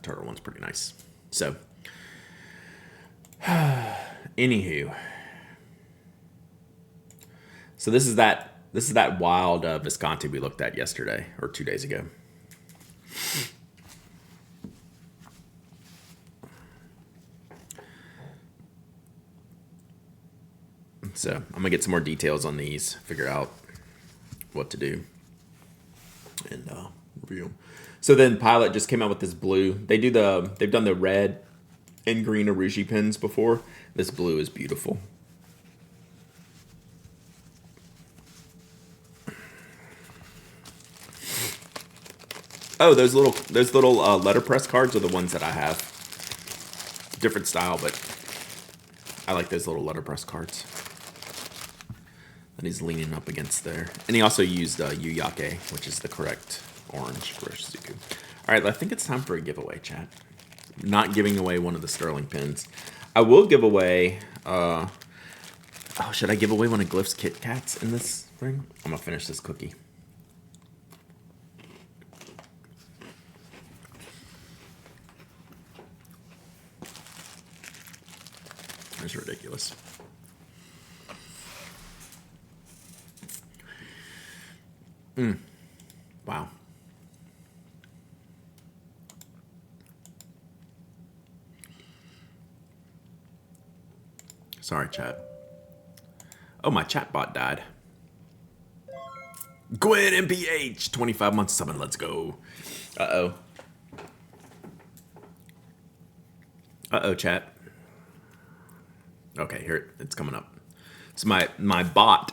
turtle one's pretty nice. So, anywho. So this is that wild Visconti we looked at yesterday or 2 days ago. So I'm going to get some more details on these, figure out what to do, and review them. So then Pilot just came out with this blue. They've done the red and green Urushi pens before. This blue is beautiful. Oh, those little letterpress cards are the ones that I have. Different style, but I like those little letterpress cards. And he's leaning up against there. And he also used Yuyake, which is the correct orange for Shizuku. All right, I think it's time for a giveaway, chat. Not giving away one of the Sterling pins. I will give away... should I give away one of Glyph's Kit Kats in this thing? I'm going to finish this cookie. That's ridiculous. Wow. Sorry, chat. Oh, my chat bot died. Gwen MPH, 25 months summon. Let's go. Uh-oh. Uh-oh, chat. Okay, here it's coming up. So my bot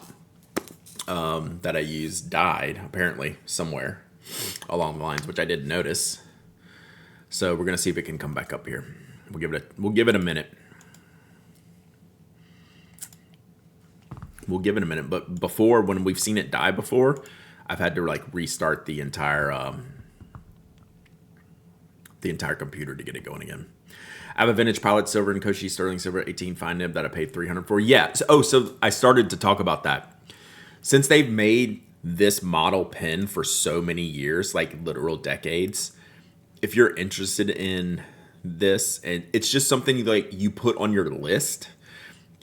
that I used died apparently somewhere along the lines, which I didn't notice. So we're gonna see if it can come back up here. We'll give it a minute. We'll give it a minute. But before, when we've seen it die before, I've had to like restart the entire computer to get it going again. I have a vintage Pilot Silver and Koshi Sterling Silver 18 fine nib that I paid $300 for. Yeah. So I started to talk about that. Since they've made this model pen for so many years, like literal decades, if you're interested in this, and it's just something like you put on your list,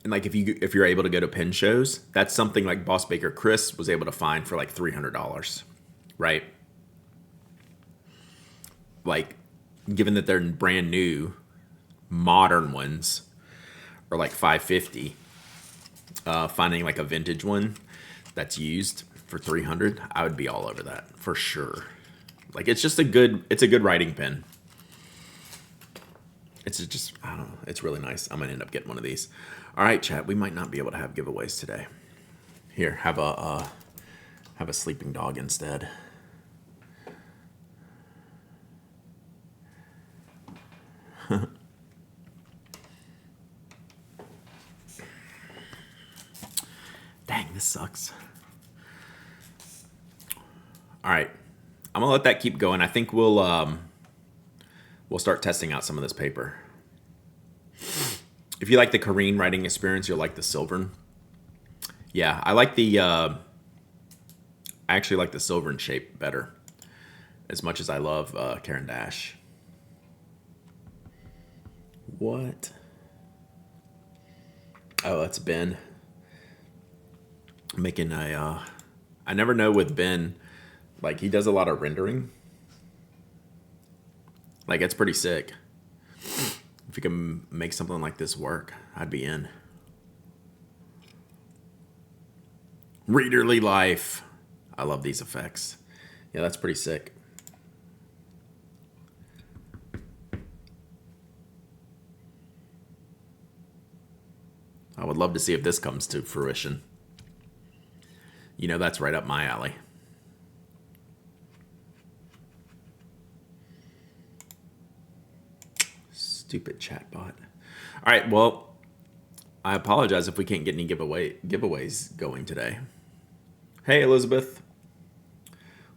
and like if you're able to go to pen shows, that's something like Boss Baker Chris was able to find for like $300, right? Like, given that they're brand new, modern ones are like $550. Finding like a vintage one that's used for $300, I would be all over that for sure. Like, it's a good writing pen. It's just, I don't know, it's really nice. I'm gonna end up getting one of these. All right, chat, we might not be able to have giveaways today. Here, have a sleeping dog instead. Dang, this sucks. All right, I'm gonna let that keep going. I think we'll start testing out some of this paper. If you like the Kareen writing experience, you'll like the Silvern. Yeah, I actually like the Silvern shape better, as much as I love Karen Dash. What? Oh, that's Ben. making a, I never know with Ben, like he does a lot of rendering. Like it's pretty sick. If you can make something like this work, I'd be in. Readerly life. I love these effects. Yeah, that's pretty sick. I would love to see if this comes to fruition. You know, that's right up my alley. Stupid chatbot. All right, well, I apologize if we can't get any giveaways going today. Hey, Elizabeth.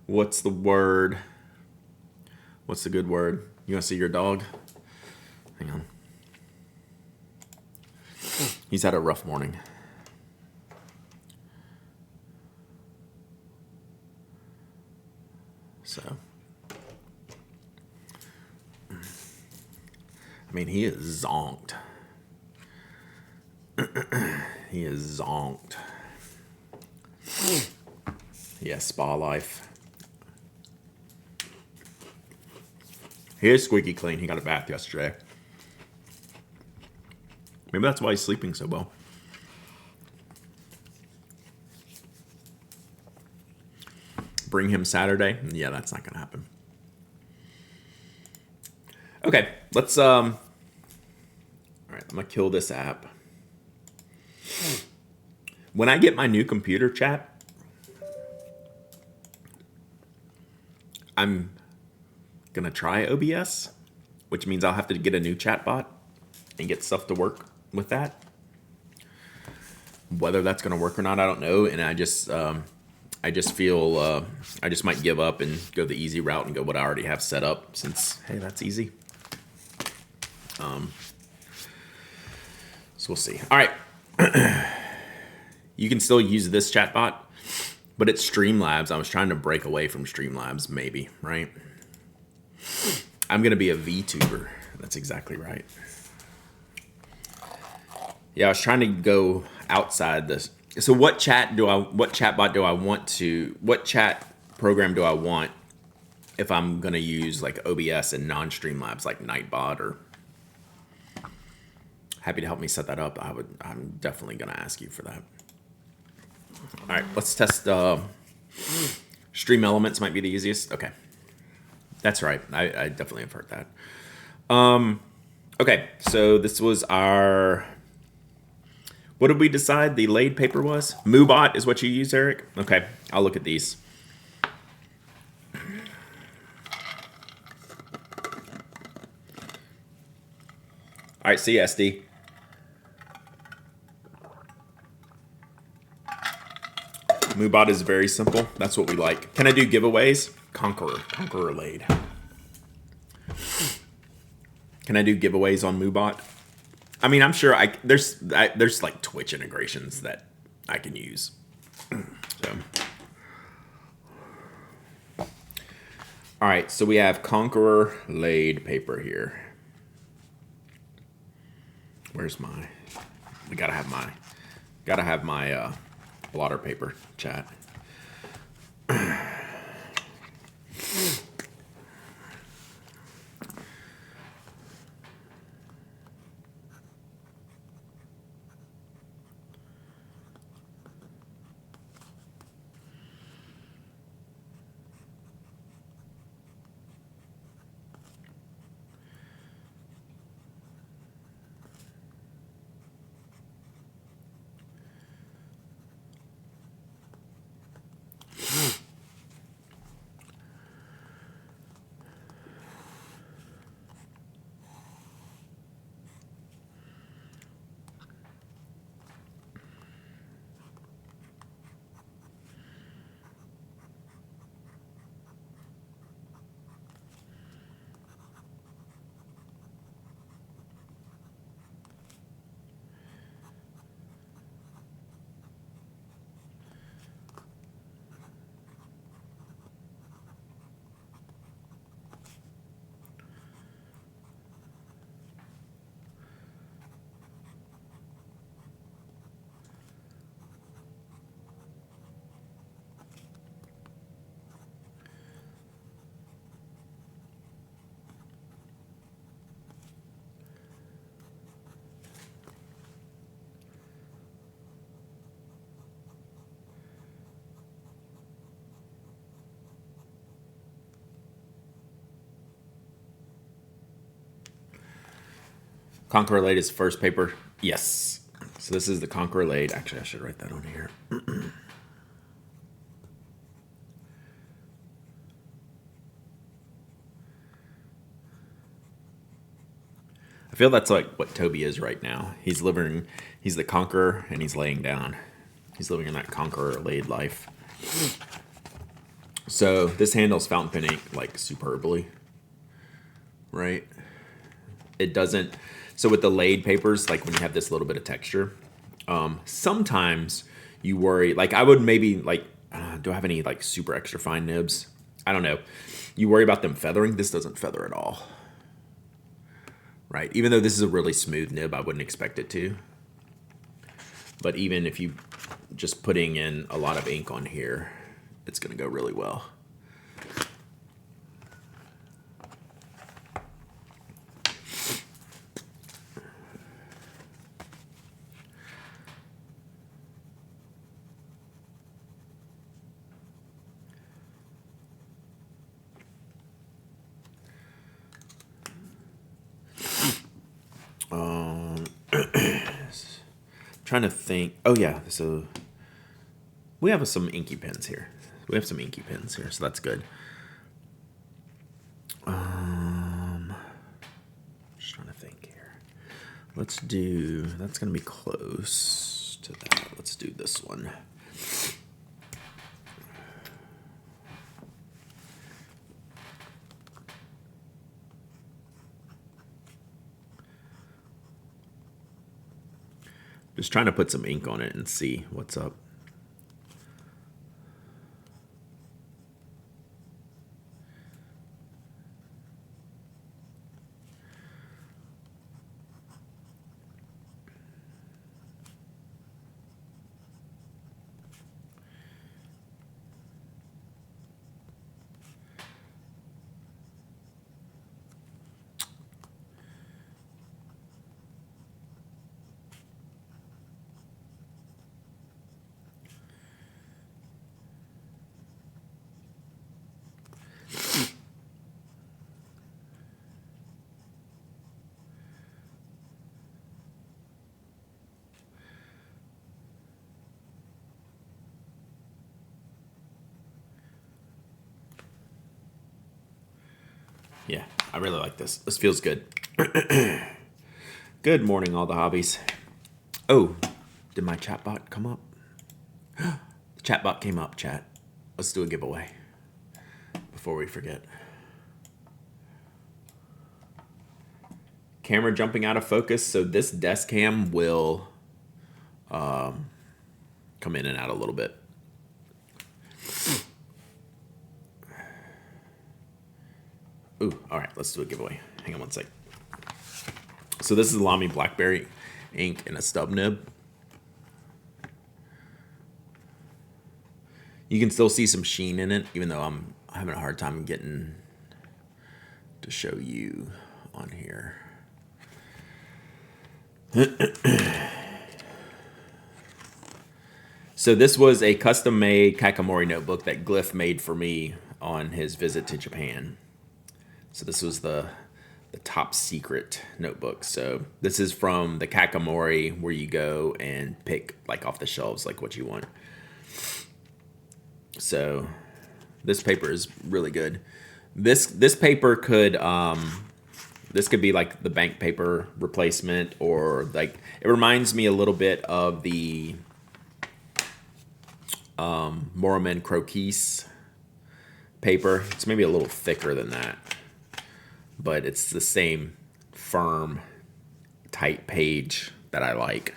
What's the word? What's the good word? You want to see your dog? Hang on. He's had a rough morning. So, I mean, he is zonked. He is zonked. Yeah, spa life. He is squeaky clean. He got a bath yesterday. Maybe that's why he's sleeping so well. Bring him Saturday? Yeah, that's not gonna happen. Okay, let's all right, I'm gonna kill this app. When I get my new computer, chat, I'm gonna try OBS, which means I'll have to get a new chatbot and get stuff to work with that. Whether that's gonna work or not, I don't know. And I just feel I just might give up and go the easy route and go what I already have set up, since hey, that's easy. So we'll see. All right. You can still use this chatbot, but it's Streamlabs. I was trying to break away from Streamlabs, maybe, right? I'm going to be a VTuber. That's exactly right. Yeah, I was trying to go outside this. So what chat program do I want if I'm going to use like OBS and non-Streamlabs like Nightbot? Or happy to help me set that up. I'm definitely going to ask you for that. All right, let's test Stream Elements might be the easiest. Okay. That's right. I definitely have heard that. Okay, so this was our... What did we decide the laid paper was? Moobot is what you use, Eric? Okay, I'll look at these. All right, see you, SD. Moobot is very simple. That's what we like. Can I do giveaways? Conqueror laid. Can I do giveaways on Moobot? I mean, I'm sure there's like Twitch integrations that I can use. So, all right. So we have Conqueror laid paper here. Where's my? We gotta have my blotter paper, chat. Conqueror Late is first paper. Yes. So this is the Conqueror Late. Actually, I should write that on here. I feel that's like what Toby is right now. He's the conqueror, and he's laying down. He's living in that Conqueror Late life. So this handles fountain pen ink like superbly, right? It doesn't. So with the laid papers, like when you have this little bit of texture, sometimes you worry. Like I would maybe like, do I have any like super extra fine nibs? I don't know. You worry about them feathering. This doesn't feather at all. Right, even though this is a really smooth nib, I wouldn't expect it to. But even if you just putting in a lot of ink on here, it's going to go really well. Trying to think. Oh yeah, so we have some inky pens here. So that's good. Just trying to think here. Let's do. That's gonna be close to that. Let's do this one. Just trying to put some ink on it and see what's up. Yeah, I really like this. This feels good. Good morning, all the hobbies. Oh, did my chatbot come up? The chatbot came up, chat. Let's do a giveaway before we forget. Camera jumping out of focus, so this desk cam will come in and out a little bit. Ooh, all right, let's do a giveaway. Hang on one sec. So this is Lamy Blackberry ink in a stub nib. You can still see some sheen in it, even though I'm having a hard time getting to show you on here. So this was a custom-made Kakamori notebook that Glyph made for me on his visit to Japan. So this was the top secret notebook. So this is from the Kakamori, where you go and pick like off the shelves like what you want. So this paper is really good. This paper could this could be like the bank paper replacement, or like it reminds me a little bit of the Moromen Croquis paper. It's maybe a little thicker than that, but it's the same firm, tight page that I like.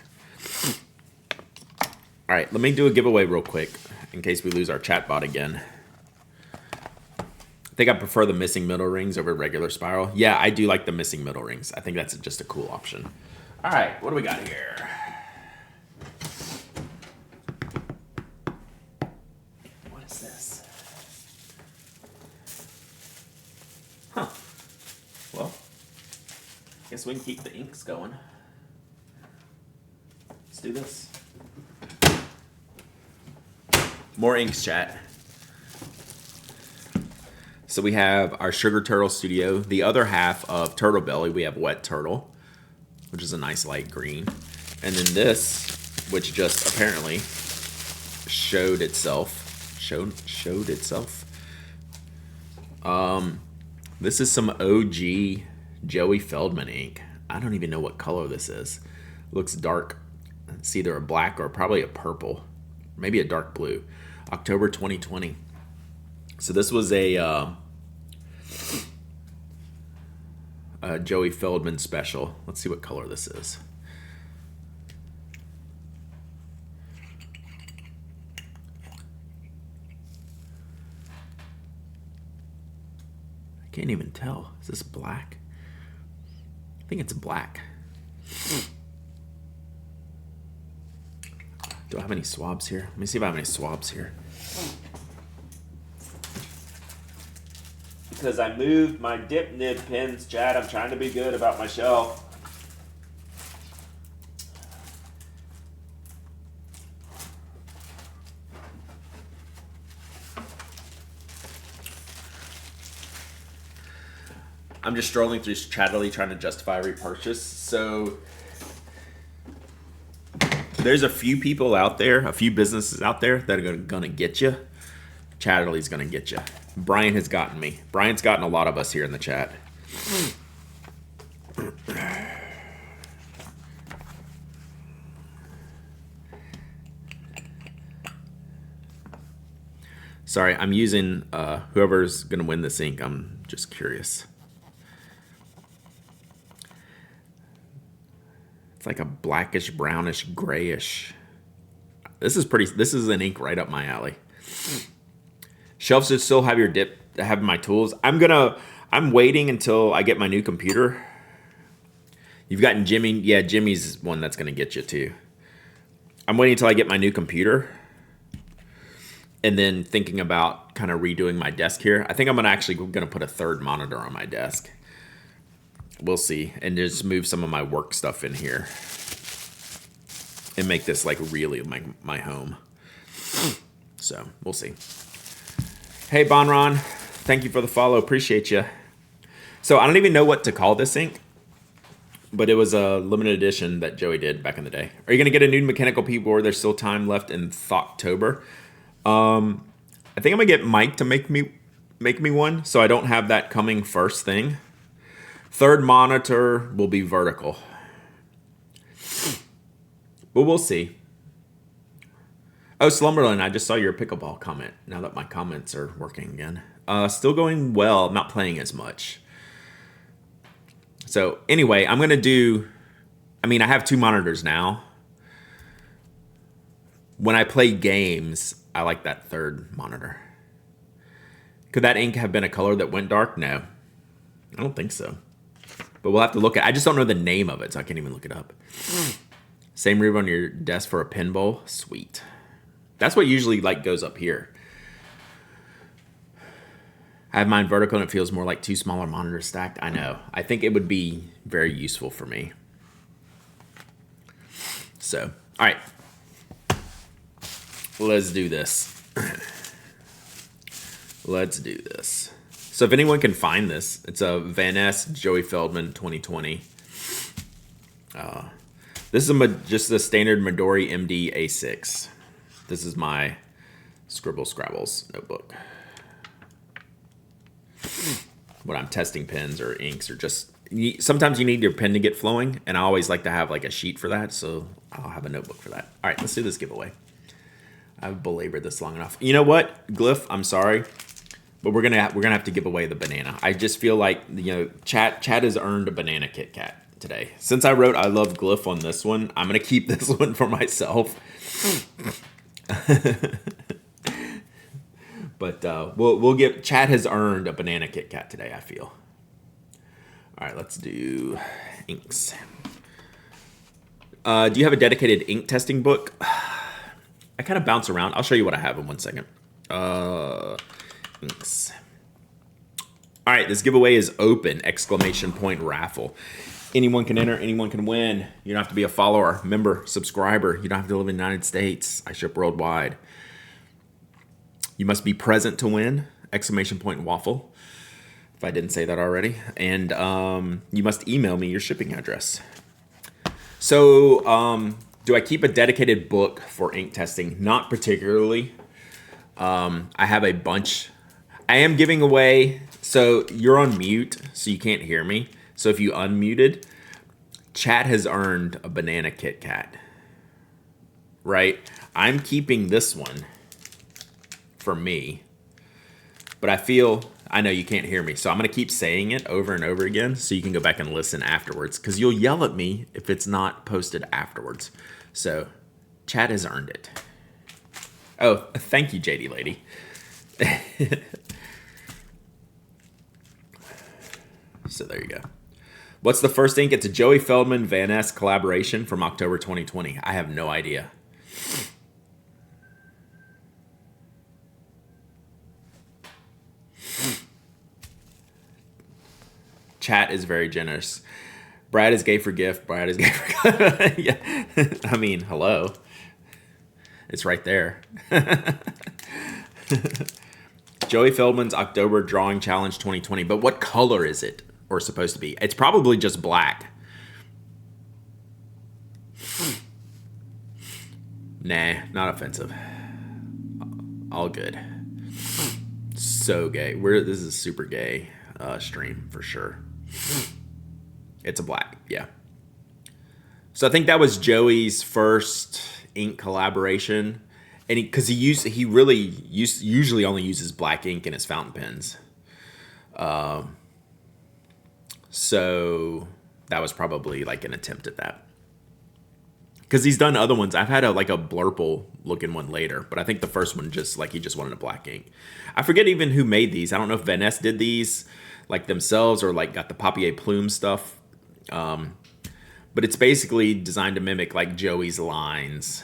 All right, let me do a giveaway real quick in case we lose our chatbot again. I think I prefer the missing middle rings over regular spiral. Yeah, I do like the missing middle rings. I think that's just a cool option. All right, what do we got here? What is this? Huh. Well, guess we can keep the inks going. Let's do this. More inks, chat. So we have our Sugar Turtle Studio. The other half of Turtle Belly, we have Wet Turtle. which is a nice light green. And then this, which just apparently showed itself. This is some OG Joey Feldman ink. I don't even know what color this is. Looks dark. It's either a black or probably a purple. Maybe a dark blue. October 2020. So this was a Joey Feldman special. Let's see what color this is. I can't even tell. Is this black? I think it's black. Do I have any swabs here? Let me see if I have any swabs here. Because I moved my dip nib pins, Chad. I'm trying to be good about my shelf. I'm just strolling through Chatterley trying to justify a repurchase. So there's a few people out there, a few businesses out there that are going to get you. Chatterley's going to get you. Brian has gotten me. Brian's gotten a lot of us here in the chat. Sorry, I'm using whoever's going to win this ink. I'm just curious. It's like a blackish, brownish, grayish. This is an ink right up my alley. Shelves should still have your dip, have my tools. I'm waiting until I get my new computer. You've gotten Jimmy. Yeah, Jimmy's one that's gonna get you too. I'm waiting until I get my new computer. And then thinking about kind of redoing my desk here. I think I'm actually gonna put a third monitor on my desk. We'll see. And just move some of my work stuff in here. And make this like really my home. So, we'll see. Hey, Bonron. Thank you for the follow. Appreciate you. So, I don't even know what to call this ink. But it was a limited edition that Joey did back in the day. Are you going to get a new mechanical keyboard? There's still time left in October. I think I'm going to get Mike to make me one. So, I don't have that coming first thing. Third monitor will be vertical. But we'll see. Oh, Slumberland, I just saw your pickleball comment. Now that my comments are working again. Still going well. I'm not playing as much. So anyway, I'm going to do... I mean, I have two monitors now. When I play games, I like that third monitor. Could that ink have been a color that went dark? No. I don't think so. But we'll have to look at it. I just don't know the name of it, so I can't even look it up. Same room on your desk for a pin bowl? Sweet. That's what usually like goes up here. I have mine vertical and it feels more like two smaller monitors stacked. I know. I think it would be very useful for me. So, all right. Let's do this. Let's do this. So if anyone can find this, it's a Van Ness Joey Feldman 2020. This is just a standard Midori MD A6. This is my Scribble Scrabbles notebook. When I'm testing pens or inks or just... Sometimes you need your pen to get flowing, and I always like to have like a sheet for that, so I'll have a notebook for that. All right, let's do this giveaway. I've belabored this long enough. You know what, Glyph? I'm sorry. But we're gonna have to give away the banana. I just feel like, you know, Chad has earned a banana Kit Kat today. Since I wrote I love Glyph on this one, I'm gonna keep this one for myself. But we'll give... Chad has earned a banana Kit Kat today, I feel. All right, let's do inks. Do you have a dedicated ink testing book? I kind of bounce around. I'll show you what I have in 1 second. Inks. All right, this giveaway is open! ! Raffle. Anyone can enter, anyone can win. You don't have to be a follower, member, subscriber. You don't have to live in the United States. I ship worldwide. You must be present to win! Waffle. If I didn't say that already. And you must email me your shipping address. So, do I keep a dedicated book for ink testing? Not particularly. I have a bunch. I am giving away. So you're on mute, so you can't hear me. So if you unmuted, chat has earned a banana Kit Kat. Right? I'm keeping this one for me. But I know you can't hear me, so I'm going to keep saying it over and over again so you can go back and listen afterwards, because you'll yell at me if it's not posted afterwards. So chat has earned it. Oh, thank you, JD Lady. So there you go. What's the first ink? It's a Joey Feldman Van Ness collaboration from October 2020. I have no idea. Chat is very generous. Brad is gay for gift. Brad is gay for gift. Yeah. I mean, hello. It's right there. Joey Feldman's October Drawing Challenge 2020. But what color is it? Or supposed to be? It's probably just black. Nah, not offensive. All good. So gay. This is a super gay stream for sure. It's a black, yeah. So I think that was Joey's first ink collaboration, and he usually only uses black ink in his fountain pens. So that was probably like an attempt at that. Because he's done other ones. I've had a blurple looking one later, but I think the first one he just wanted a black ink. I forget even who made these. I don't know if Van Ness did these like themselves or like got the Papier Plume stuff. But it's basically designed to mimic like Joey's lines.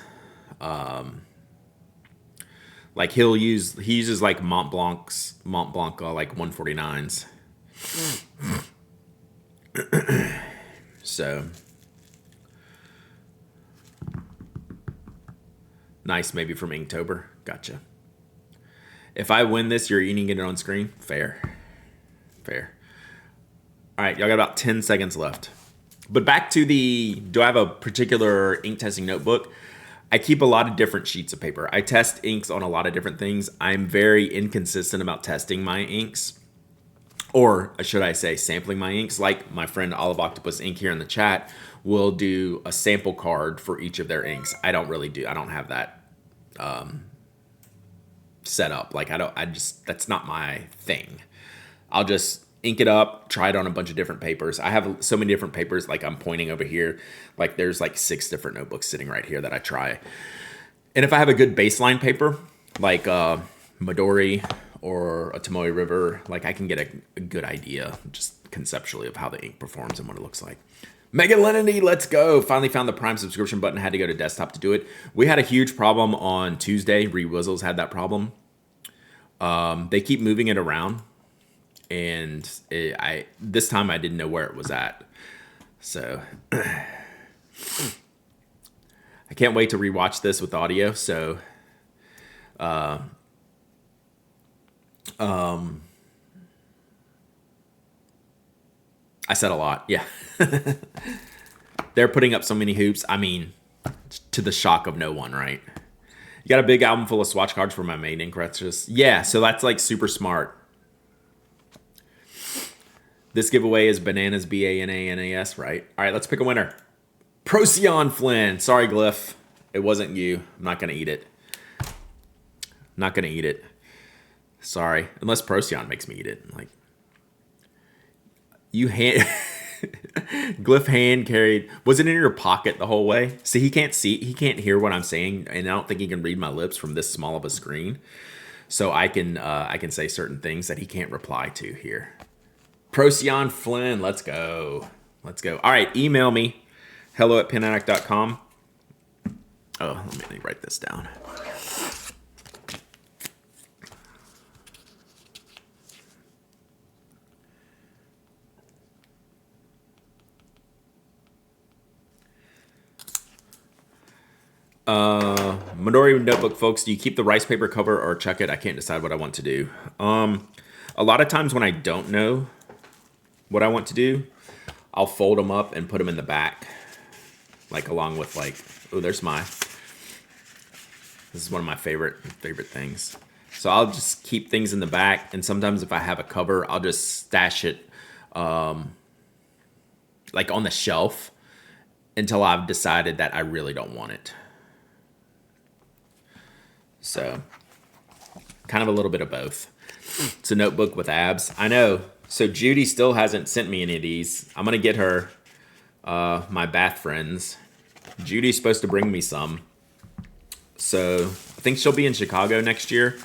Like he uses like Mont Blanc like 149s. So nice, maybe from Inktober. Gotcha. If I win this, you're eating it on screen? Fair. All right, y'all got about 10 seconds left. But back to do I have a particular ink testing notebook? I keep a lot of different sheets of paper. I test inks on a lot of different things. I'm very inconsistent about testing my inks. Or should I say sampling my inks. Like my friend Olive Octopus Ink here in the chat will do a sample card for each of their inks. I don't have that set up. Like that's not my thing. I'll just ink it up, try it on a bunch of different papers. I have so many different papers, like I'm pointing over here. Like there's like 6 different notebooks sitting right here that I try. And if I have a good baseline paper, like Midori or a Tomoe River, like I can get a good idea just conceptually of how the ink performs and what it looks like. Megan Lenny, let's go. Finally found the Prime subscription button. Had to go to desktop to do it. We had a huge problem on Tuesday. Rewizzles had that problem. They keep moving it around. And this time I didn't know where it was at. So I can't wait to rewatch this with audio. So I said a lot. Yeah. They're putting up so many hoops. I mean, to the shock of no one, right? You got a big album full of swatch cards for my main ink crutches. Yeah, so that's like super smart. This giveaway is bananas, BANANAS, right? All right, let's pick a winner. Procyon Flynn. Sorry, Glyph. It wasn't you. I'm not going to eat it. Not going to eat it. Sorry. Unless Procyon makes me eat it. Like, you hand... Glyph hand carried... Was it in your pocket the whole way? See, he can't hear what I'm saying, and I don't think he can read my lips from this small of a screen. So I can say certain things that he can't reply to here. Procyon Flynn, let's go. Let's go. All right, email me, hello@penaddict.com. Oh, let me write this down. Midori notebook, folks, do you keep the rice paper cover or chuck it? I can't decide what I want to do. A lot of times when I don't know what I want to do, I'll fold them up and put them in the back. like along with like, oh, there's my. This is one of my favorite things. So I'll just keep things in the back, and sometimes if I have a cover, I'll just stash it like on the shelf until I've decided that I really don't want it. So kind of a little bit of both. It's a notebook with abs. I know. So Judy still hasn't sent me any of these. I'm going to get her my bath friends. Judy's supposed to bring me some. So I think she'll be in Chicago next year.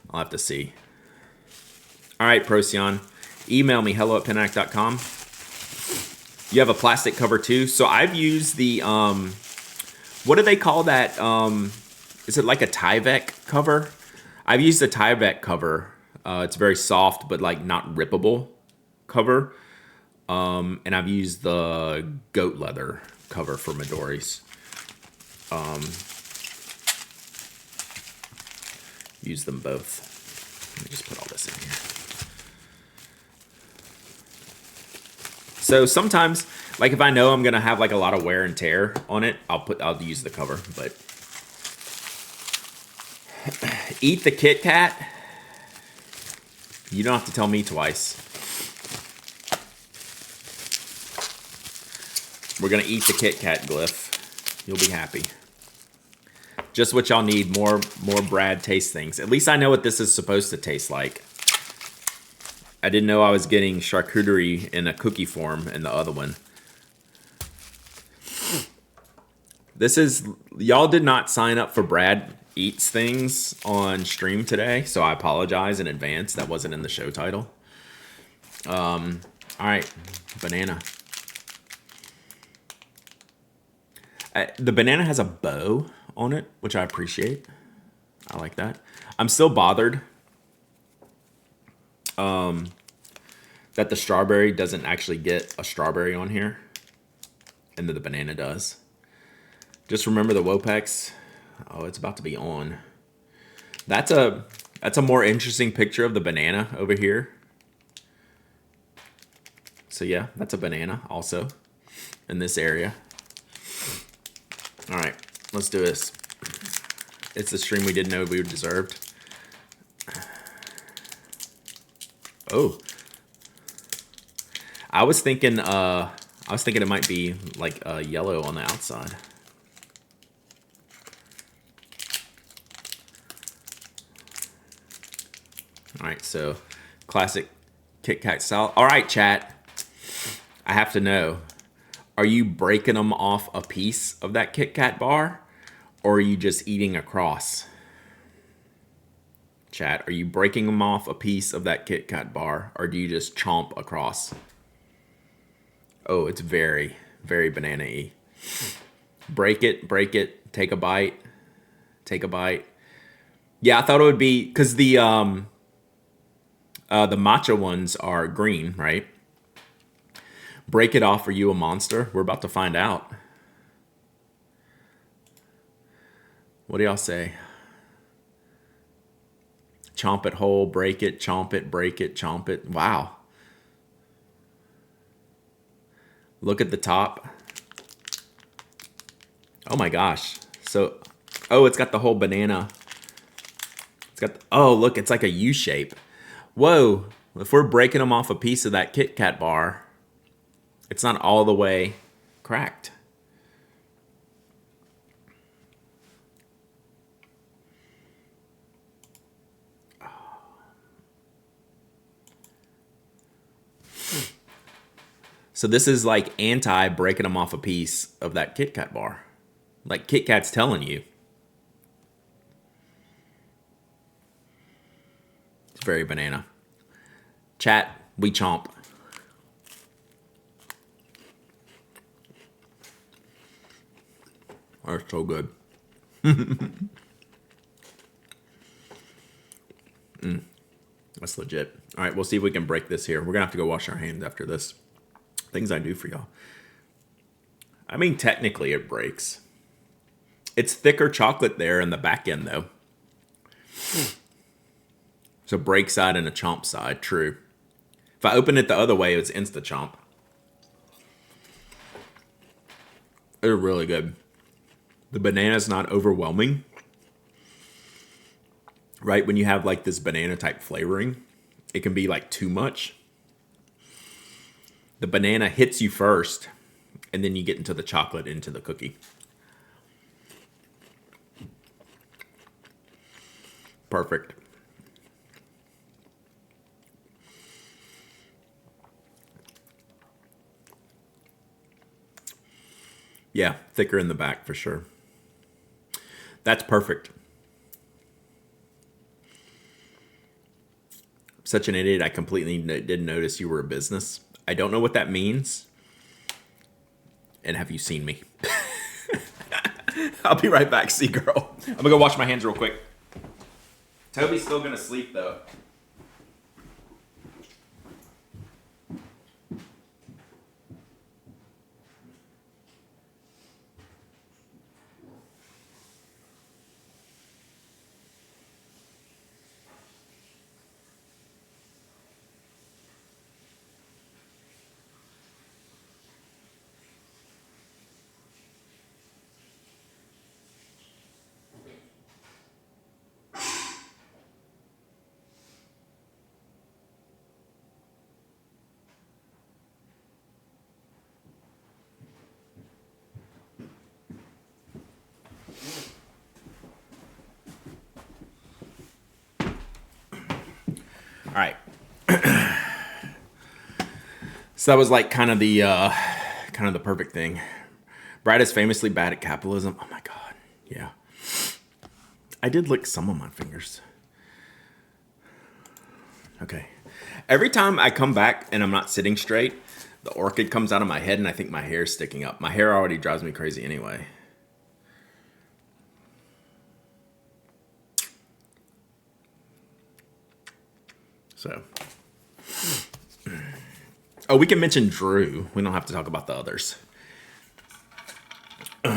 I'll have to see. All right, Procyon. Email me, hello@pinac.com. You have a plastic cover too. So I've used the, what do they call that? Is it like a Tyvek cover? I've used the Tyvek cover. It's very soft, but like not rippable cover. And I've used the goat leather cover for Midori's. Use them both. Let me just put all this in here. So sometimes, like if I know I'm gonna have like a lot of wear and tear on it, I'll use the cover. But eat the Kit Kat. You don't have to tell me twice. We're gonna eat the Kit Kat, Glyph. You'll be happy. Just what y'all need, more Brad taste things. At least I know what this is supposed to taste like. I didn't know I was getting charcuterie in a cookie form in the other one. This is, y'all did not sign up for Brad Eats Things on stream today, so I apologize in advance. That wasn't in the show title. All right, banana. The banana has a bow on it, which I appreciate. I like that. I'm still bothered that the strawberry doesn't actually get a strawberry on here, and that the banana does. Just remember the Wopex. Oh, it's about to be on. That's a more interesting picture of the banana over here. So yeah, that's a banana also in this area. All right, let's do this. It's the stream we didn't know we deserved. Oh, I was thinking it might be like yellow on the outside. All right, so classic Kit Kat style. All right, chat. I have to know. Are you breaking them off a piece of that Kit Kat bar, or are you just eating across? Chat, are you breaking them off a piece of that Kit Kat bar, or do you just chomp across? Oh, it's very, very banana-y. Break it, take a bite, take a bite. Yeah, I thought it would be, because the matcha ones are green, right? Break it off, are you a monster? We're about to find out. What do y'all say? Chomp it whole, break it, chomp it, break it, chomp it. Wow. Look at the top. Oh my gosh. So, oh, it's got the whole banana. It's got, oh, look, it's like a U shape. Whoa. If we're breaking them off a piece of that Kit Kat bar, it's not all the way cracked. So this is like anti breaking them off a piece of that Kit Kat bar. Like Kit Kat's telling you. It's very banana. Chat, we chomp. That's so good. That's legit. All right, we'll see if we can break this here. We're going to have to go wash our hands after this. Things I do for y'all. I mean, technically it breaks. It's thicker chocolate there in the back end, though. So break side and a chomp side, true. If I open it the other way, it's insta chomp. They're really good. The banana's not overwhelming. Right? When you have like this banana type flavoring, it can be like too much. The banana hits you first, and then you get into the chocolate, into the cookie. Perfect. Yeah, thicker in the back for sure. That's perfect. Such an idiot. I completely didn't notice you were a business. I don't know what that means. And have you seen me? I'll be right back, see girl. I'm gonna go wash my hands real quick. Toby's still gonna sleep though. All right. So that was like kind of the perfect thing. Brad is famously bad at capitalism. Oh my god. Yeah. I did lick some of my fingers. Okay. Every time I come back and I'm not sitting straight, the orchid comes out of my head and I think my hair's sticking up. My hair already drives me crazy anyway. So. Oh, we can mention Drew. We don't have to talk about the others. All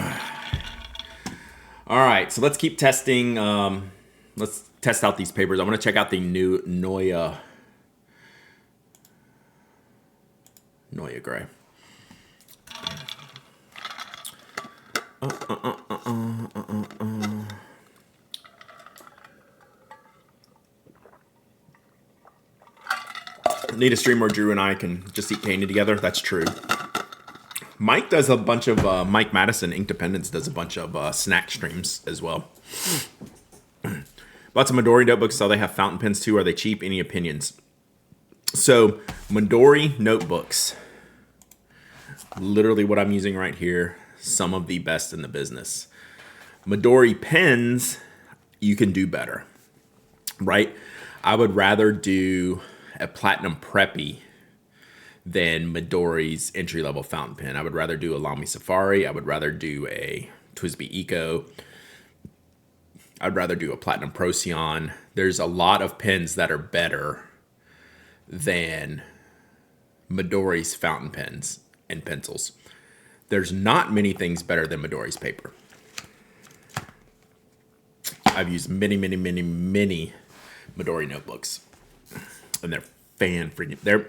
right, so let's keep testing. Let's test out these papers. I want to check out the new Noya Gray. Need a stream where Drew and I can just eat candy together. That's true. Mike does a bunch of Mike Madison Inkdependence does a bunch of snack streams as well. Lots of Midori notebooks. So they have fountain pens too. Are they cheap? Any opinions? So Midori notebooks, literally what I'm using right here. Some of the best in the business. Midori pens, you can do better, right? I would rather do a Platinum Preppy than Midori's entry-level fountain pen. I would rather do a Lamy Safari. I would rather do a TWSBI Eco. I'd rather do a Platinum Procyon. There's a lot of pens that are better than Midori's fountain pens and pencils. There's not many things better than Midori's paper. I've used many Midori notebooks, and they're fan-freaking. They're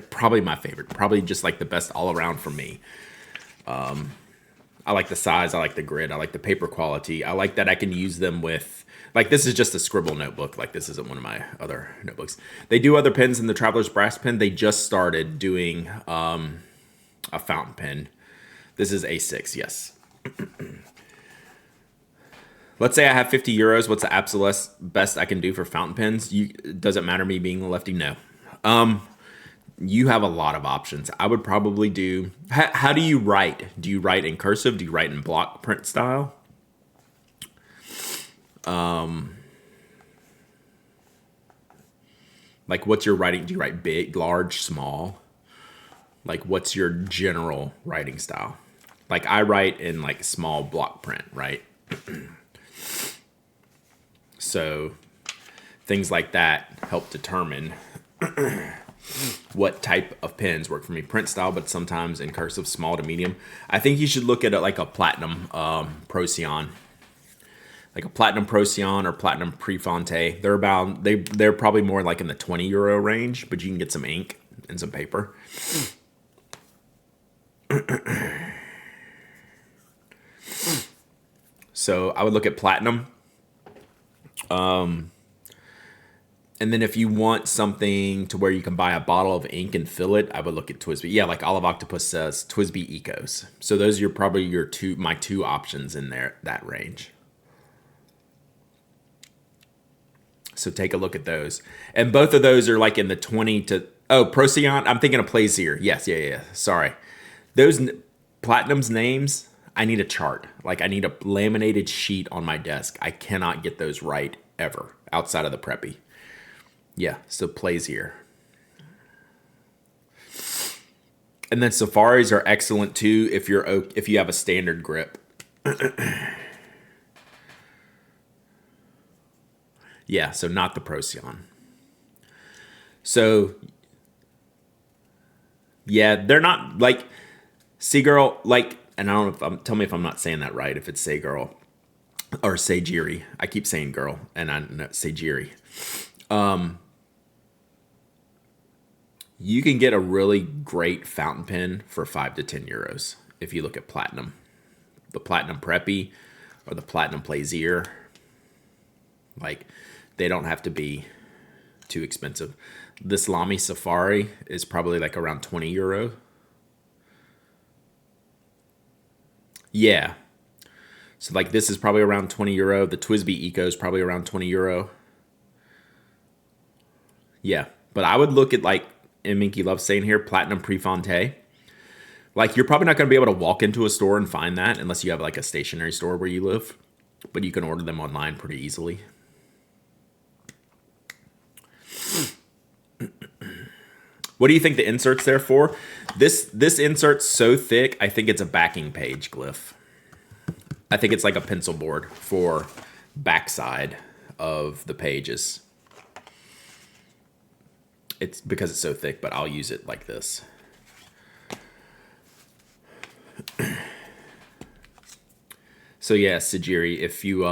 probably my favorite. Probably just like the best all around for me. I like the size. I like the grid. I like the paper quality. I like that I can use them with, like, this is just a scribble notebook. Like, this isn't one of my other notebooks. They do other pens in the Traveler's Brass pen. They just started doing a fountain pen. This is A6, yes. Let's say I have 50 euros. What's the absolute best I can do for fountain pens? Does it matter me being a lefty? No. You have a lot of options. I would probably do... How do you write? Do you write in cursive? Do you write in block print style? Like, what's your writing? Do you write big, large, small? Like, what's your general writing style? Like, I write in, like, small block print, right? So, things like that help determine... what type of pens work for me. Print style, but sometimes in cursive, small to medium. I think you should look at it like a Platinum Procyon. Like a Platinum Procyon or Platinum Prefonte. They're probably more like in the 20 euro range, but you can get some ink and some paper. So I would look at platinum. And then if you want something to where you can buy a bottle of ink and fill it, I would look at TWSBI. Yeah, like Olive Octopus says, TWSBI Ecos. So those are probably my two options in there, that range. So take a look at those. And both of those are like in the 20 to... Oh, Procyon. I'm thinking of Plaisir. Yes, yeah. Sorry. Those Platinum's names, I need a chart. Like I need a laminated sheet on my desk. I cannot get those right ever outside of the Preppy. Yeah, so Plaisir. And then Safaris are excellent too if you have a standard grip. Yeah, so not the Procyon. So yeah, they're not like Seagirl, like, and I don't know tell me if I'm not saying that right, if it's Seagirl or Seijiri. I keep saying girl and I know Seijiri. You can get a really great fountain pen for 5 to 10 euros if you look at Platinum. The Platinum Preppy or the Platinum Plaisir. Like, they don't have to be too expensive. This Lamy Safari is probably like around 20 euro. Yeah. So like this is probably around 20 euro. The TWSBI Eco is probably around 20 euro. Yeah. But I would look at like, and Minky loves saying here, Platinum Prefontaine. Like you're probably not going to be able to walk into a store and find that unless you have like a stationery store where you live. But you can order them online pretty easily. What do you think the insert's there for? This insert's so thick, I think it's a backing page glyph. I think it's like a pencil board for backside of the pages. It's because it's so thick, but I'll use it like this. So yeah, Sajiri, if you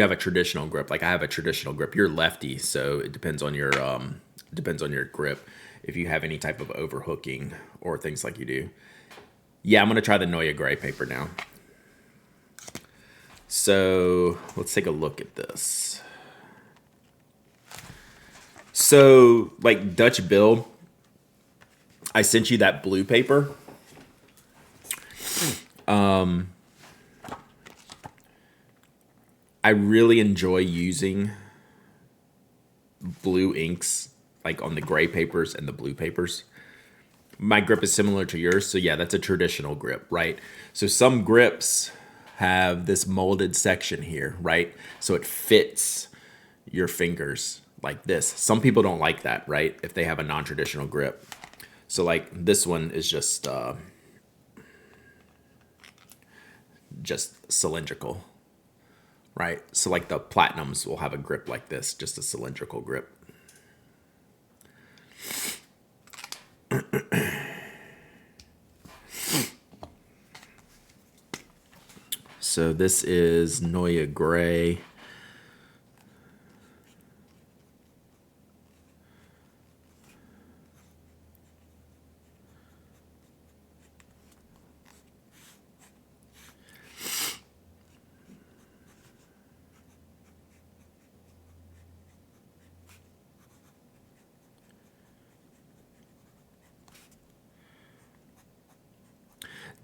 have a traditional grip, like I have a traditional grip, you're lefty, so it depends on your grip. If you have any type of overhooking or things like you do. Yeah, I'm gonna try the Neue Gray paper now. So let's take a look at this. So like Dutch Bill, I sent you that blue paper. I really enjoy using blue inks like on the gray papers and the blue papers. My grip is similar to yours, so yeah, that's a traditional grip, right? So some grips have this molded section here, right? So it fits your fingers like this. Some people don't like that, right? If they have a non-traditional grip. So like this one is just cylindrical, right? So like the Platinums will have a grip like this, just a cylindrical grip. So this is Neue Gray.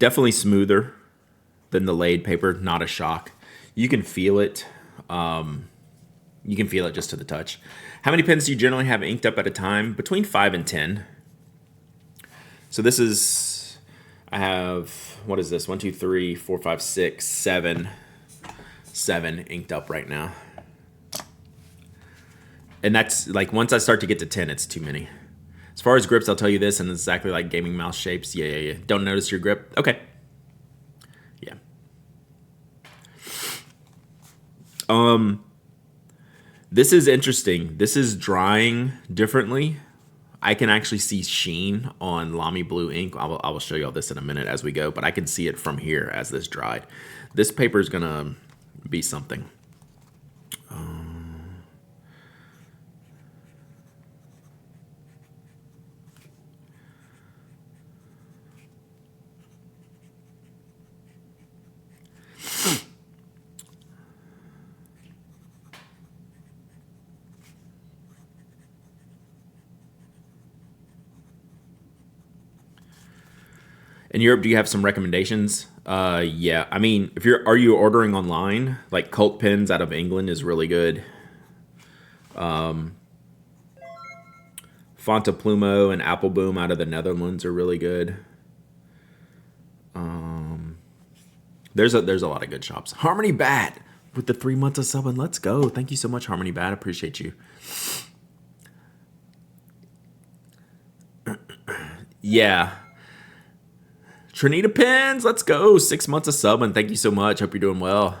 Definitely smoother than the laid paper, not a shock. You can feel it. You can feel it just to the touch. How many pens do you generally have inked up at a time? Between 5 and 10. So this is, I have, what is this? 1, 2, 3, 4, 5, 6, 7. 7 inked up right now. And that's like, once I start to get to 10, it's too many. As far as grips, I'll tell you this, and it's exactly like gaming mouse shapes. Yeah. Don't notice your grip? Okay. Yeah. This is interesting. This is drying differently. I can actually see sheen on Lamy Blue ink. I will show you all this in a minute as we go, but I can see it from here as this dried. This paper is gonna be something. In Europe, do you have some recommendations? Yeah. I mean, are you ordering online? Like Cult Pens out of England is really good. Fontaplumo and Appleboom out of the Netherlands are really good. There's a lot of good shops. Harmony Bat with the 3 months of subbing. Let's go. Thank you so much, Harmony Bat. Appreciate you. Yeah. Trinita Pens, let's go. 6 months of subbing. Thank you so much. Hope you're doing well.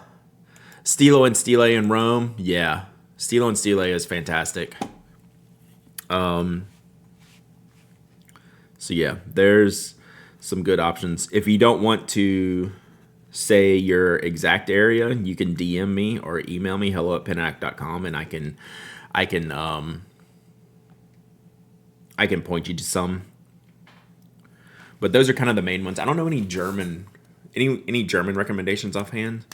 Stilo and Stile in Rome. Yeah. Stilo and Stile is fantastic. So yeah, there's some good options. If you don't want to say your exact area, you can DM me or email me hello@penac.com, and I can point you to some. But those are kind of the main ones. I don't know any German recommendations offhand.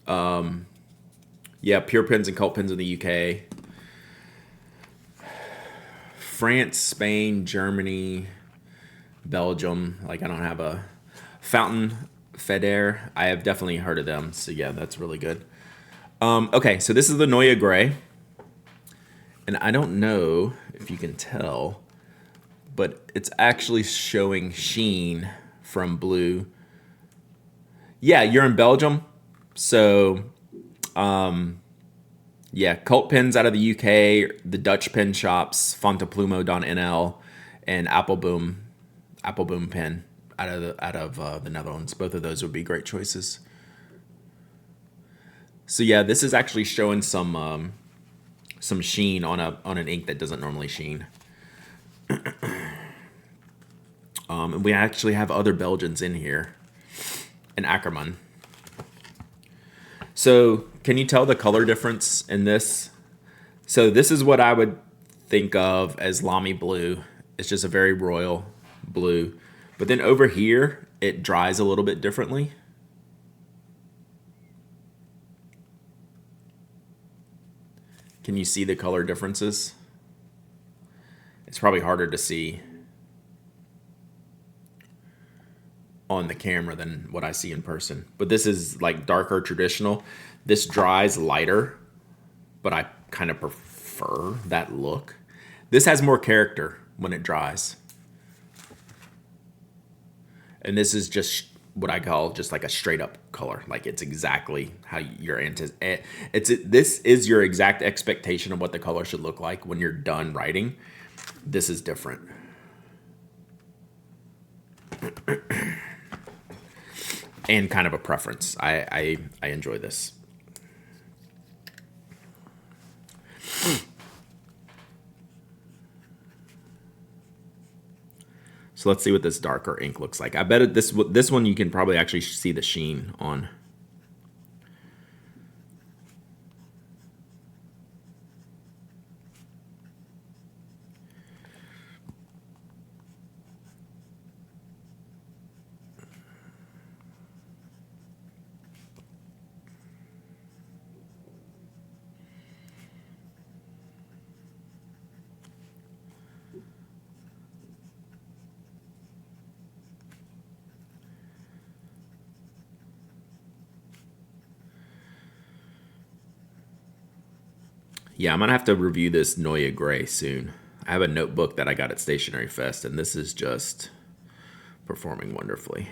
Yeah, Pure Pens and Cult Pens in the UK. France, Spain, Germany, Belgium. Like, I don't have a Fountain Feder. I have definitely heard of them. So yeah, that's really good. Okay, so this is the Neue Gray. And I don't know if you can tell, but it's actually showing sheen from blue. Yeah, you're in Belgium. So, yeah, Cult Pens out of the UK, the Dutch pen shops, Fontaplumo.nl, and Appleboom pen out of the Netherlands. Both of those would be great choices. So yeah, this is actually showing some sheen on an ink that doesn't normally sheen. And we actually have other Belgians in here, in Ackerman. So can you tell the color difference in this? So this is what I would think of as Lamy blue. It's just a very royal blue. But then over here, it dries a little bit differently. Can you see the color differences? It's probably harder to see on the camera than what I see in person. But this is like darker traditional. This dries lighter, but I kind of prefer that look. This has more character when it dries. And this is just what I call just like a straight up color. Like it's exactly how you're this is your exact expectation of what the color should look like when you're done writing. This is different. And kind of a preference. I enjoy this. So let's see what this darker ink looks like. I bet this one you can probably actually see the sheen on. Yeah, I'm going to have to review this Neue Gray soon. I have a notebook that I got at Stationery Fest, and this is just performing wonderfully.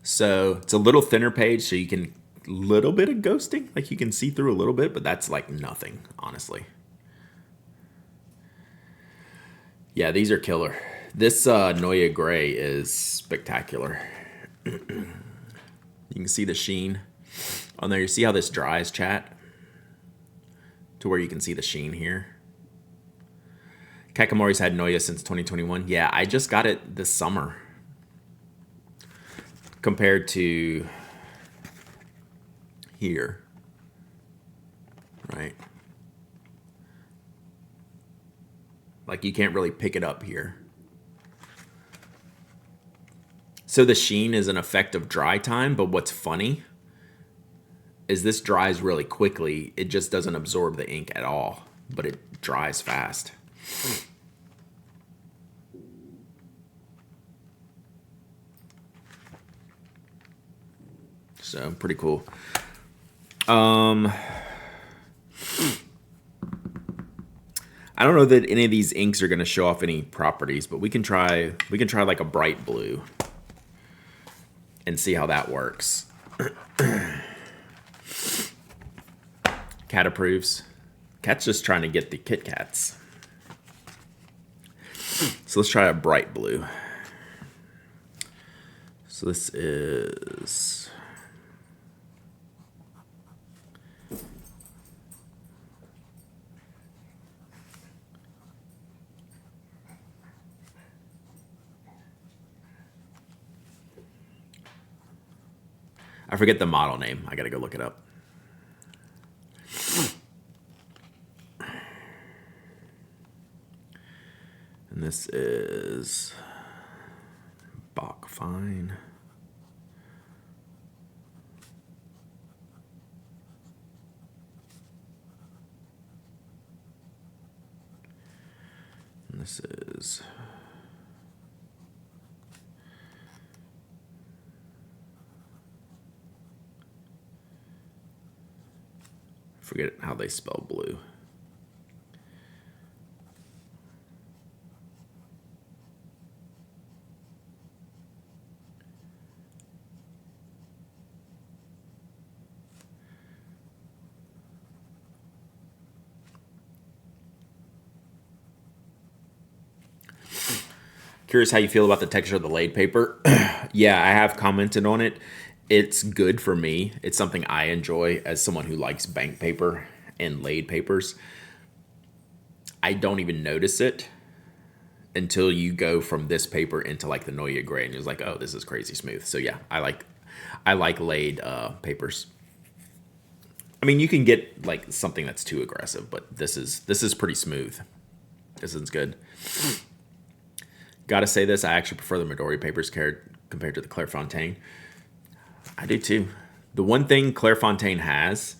So it's a little thinner page, so you can little bit of ghosting, like you can see through a little bit, but that's like nothing, honestly. Yeah, these are killer. This Neue Gray is spectacular. You can see the sheen on there. You see how this dries, chat? To where you can see the sheen here. Kakamori's had Neue since 2021. Yeah, I just got it this summer. Compared to here, right? Like you can't really pick it up here. So the sheen is an effect of dry time, but what's funny is this dries really quickly. It just doesn't absorb the ink at all, but it dries fast. So pretty cool. I don't know that any of these inks are going to show off any properties, but we can try like a bright blue and see how that works. Cat approves. Cat's just trying to get the Kit Kats. So let's try a bright blue. So this is... I forget the model name. I gotta go look it up. And this is Bach Fine. And this is forget how they spell blue. Curious how you feel about the texture of the laid paper. Yeah, I have commented on it. It's good for me. It's something I enjoy as someone who likes bank paper and laid papers. I don't even notice it until you go from this paper into like the Noya Gray, and you're like, oh, this is crazy smooth. So yeah, I like laid papers. I mean, you can get like something that's too aggressive, but this is pretty smooth. This is good. Gotta say this, I actually prefer the Midori papers compared to the Clairefontaine. I do too. The one thing Clairefontaine has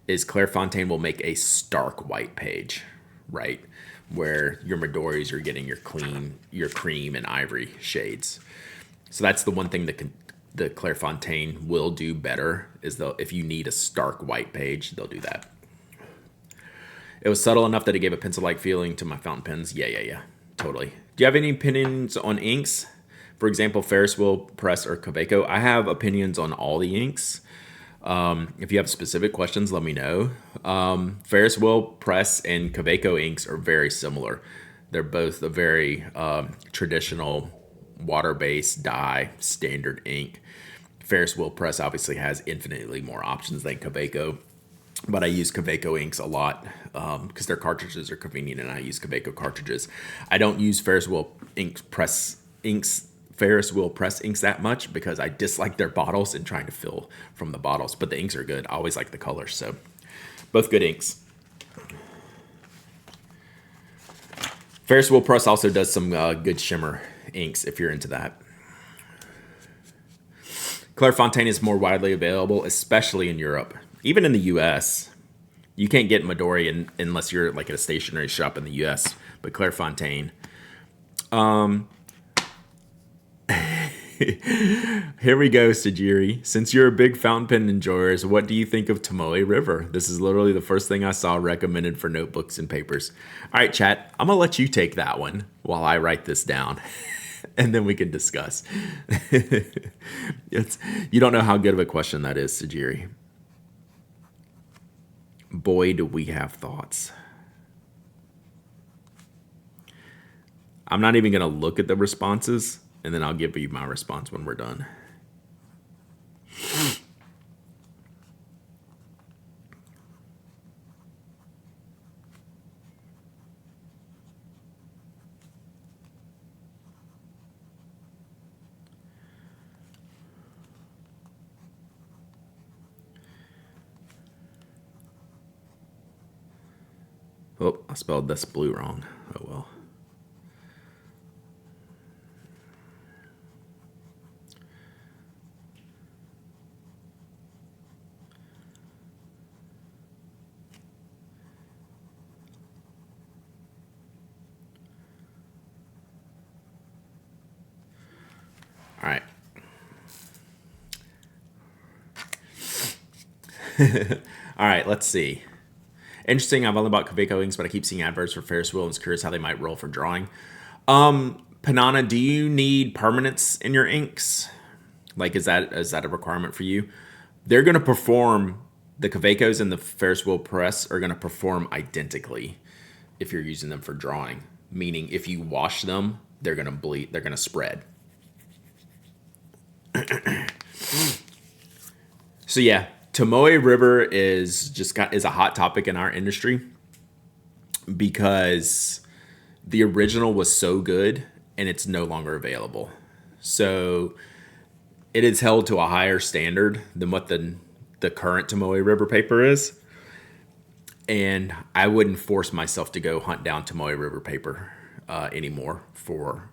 is Clairefontaine will make a stark white page, right? Where your Midoris are getting your cream and ivory shades. So that's the one thing that the Clairefontaine will do better is if you need a stark white page, they'll do that. It was subtle enough that it gave a pencil-like feeling to my fountain pens. Yeah. Totally. Do you have any opinions on inks? For example, Ferris wheel press or Kaweco. I have opinions on all the inks. If you have specific questions, let me know. Ferris wheel press and Kaweco inks are very similar. They're both a very traditional water-based dye standard ink. Ferris wheel press obviously has infinitely more options than Kaweco. But I use Kaweco inks a lot because their cartridges are convenient, and I use Kaweco cartridges. I don't use Ferris wheel press inks that much because I dislike their bottles and trying to fill from the bottles. But the inks are good. I always like the colors, so both good inks. Ferris wheel press also does some good shimmer inks if you're into that. Clairefontaine is more widely available, especially in Europe. Even in the U.S., you can't get Midori unless you're like at a stationery shop in the U.S. But Clairefontaine. Here we go, Sajiri. Since you're a big fountain pen enjoyers, what do you think of Tomoe River? This is literally the first thing I saw recommended for notebooks and papers. All right, chat. I'm going to let you take that one while I write this down. And then we can discuss. You don't know how good of a question that is, Sajiri. Boy, do we have thoughts. I'm not even going to look at the responses, and then I'll give you my response when we're done. Oh, I spelled this blue wrong. Oh well. All right. All right, let's see. Interesting, I've only bought Kaweco inks, but I keep seeing adverts for Ferris wheel and was curious how they might roll for drawing. Panana, do you need permanence in your inks? Like, is that a requirement for you? They're going to perform, the Kawecos and the Ferris wheel press are going to perform identically if you're using them for drawing. Meaning, if you wash them, they're going to bleed, they're going to spread. So yeah, Tomoe River is a hot topic in our industry because the original was so good and it's no longer available. So it is held to a higher standard than what the current Tomoe River paper is. And I wouldn't force myself to go hunt down Tomoe River paper anymore for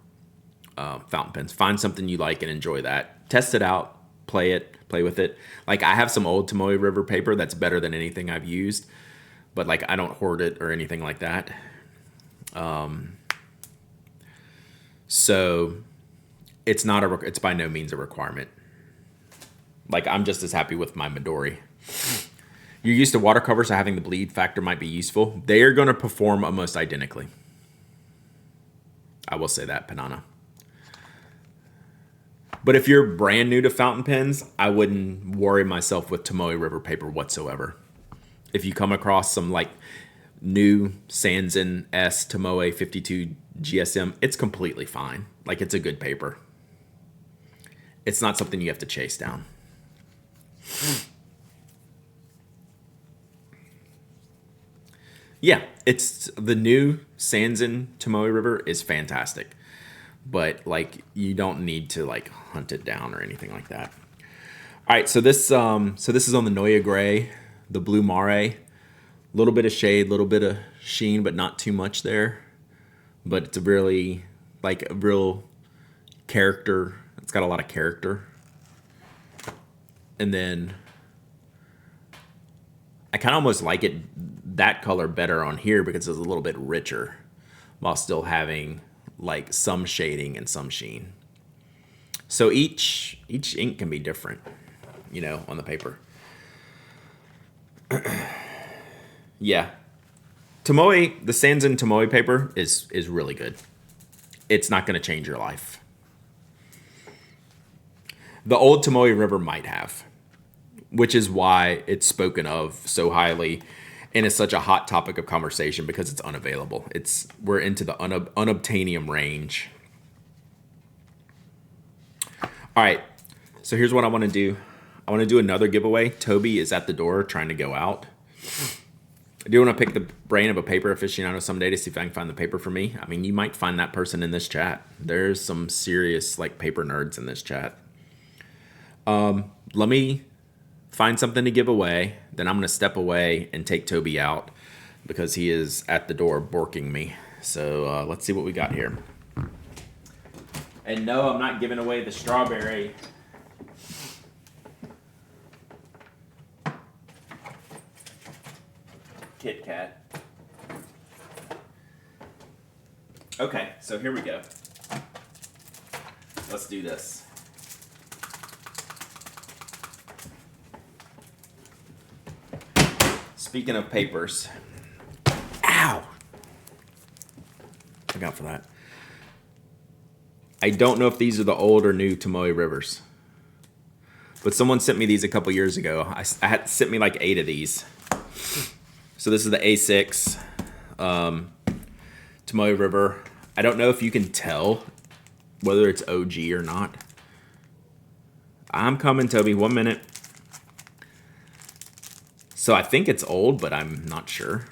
fountain pens. Find something you like and enjoy that. Test it out, play with it. Like, I have some old Tomoe River paper that's better than anything I've used, but like, I don't hoard it or anything like that. So it's it's by no means a requirement. Like, I'm just as happy with my Midori. You're used to water cover, so having the bleed factor might be useful. They are going to perform almost identically. I will say that, Panana. But if you're brand new to fountain pens, I wouldn't worry myself with Tomoe River paper whatsoever. If you come across some like new Sanzen S Tomoe 52 GSM, it's completely fine. Like, it's a good paper. It's not something you have to chase down. Yeah, it's the new Sanzen Tomoe River is fantastic. But like, you don't need to like hunt it down or anything like that. All right, so this is on the Noya Gray, the Blue Mare. A little bit of shade, a little bit of sheen, but not too much there. But it's a really like a real character. It's got a lot of character. And then I kind of almost like that color better on here because it's a little bit richer while still having like some shading and some sheen. So each ink can be different, you know, on the paper. Yeah. Tomoe, the Sanzen Tomoe paper is really good. It's not going to change your life. The old Tomoe River might have, which is why it's spoken of so highly and it's such a hot topic of conversation because it's unavailable. We're into the unobtainium range. All right, so here's what I want to do. I want to do another giveaway. Toby is at the door trying to go out. I do want to pick the brain of a paper aficionado someday to see if I can find the paper for me. I mean, you might find that person in this chat. There's some serious like paper nerds in this chat. Let me find something to give away. Then I'm going to step away and take Toby out because he is at the door borking me. So let's see what we got here. And no, I'm not giving away the strawberry. Kit Kat. Okay, so here we go. Let's do this. Speaking of papers. Ow! Look out for that. I don't know if these are the old or new Tomoe Rivers. But someone sent me these a couple years ago. I had sent me like 8 of these. So this is the A6 Tomoe River. I don't know if you can tell whether it's OG or not. I'm coming, Toby. 1 minute. So I think it's old, but I'm not sure.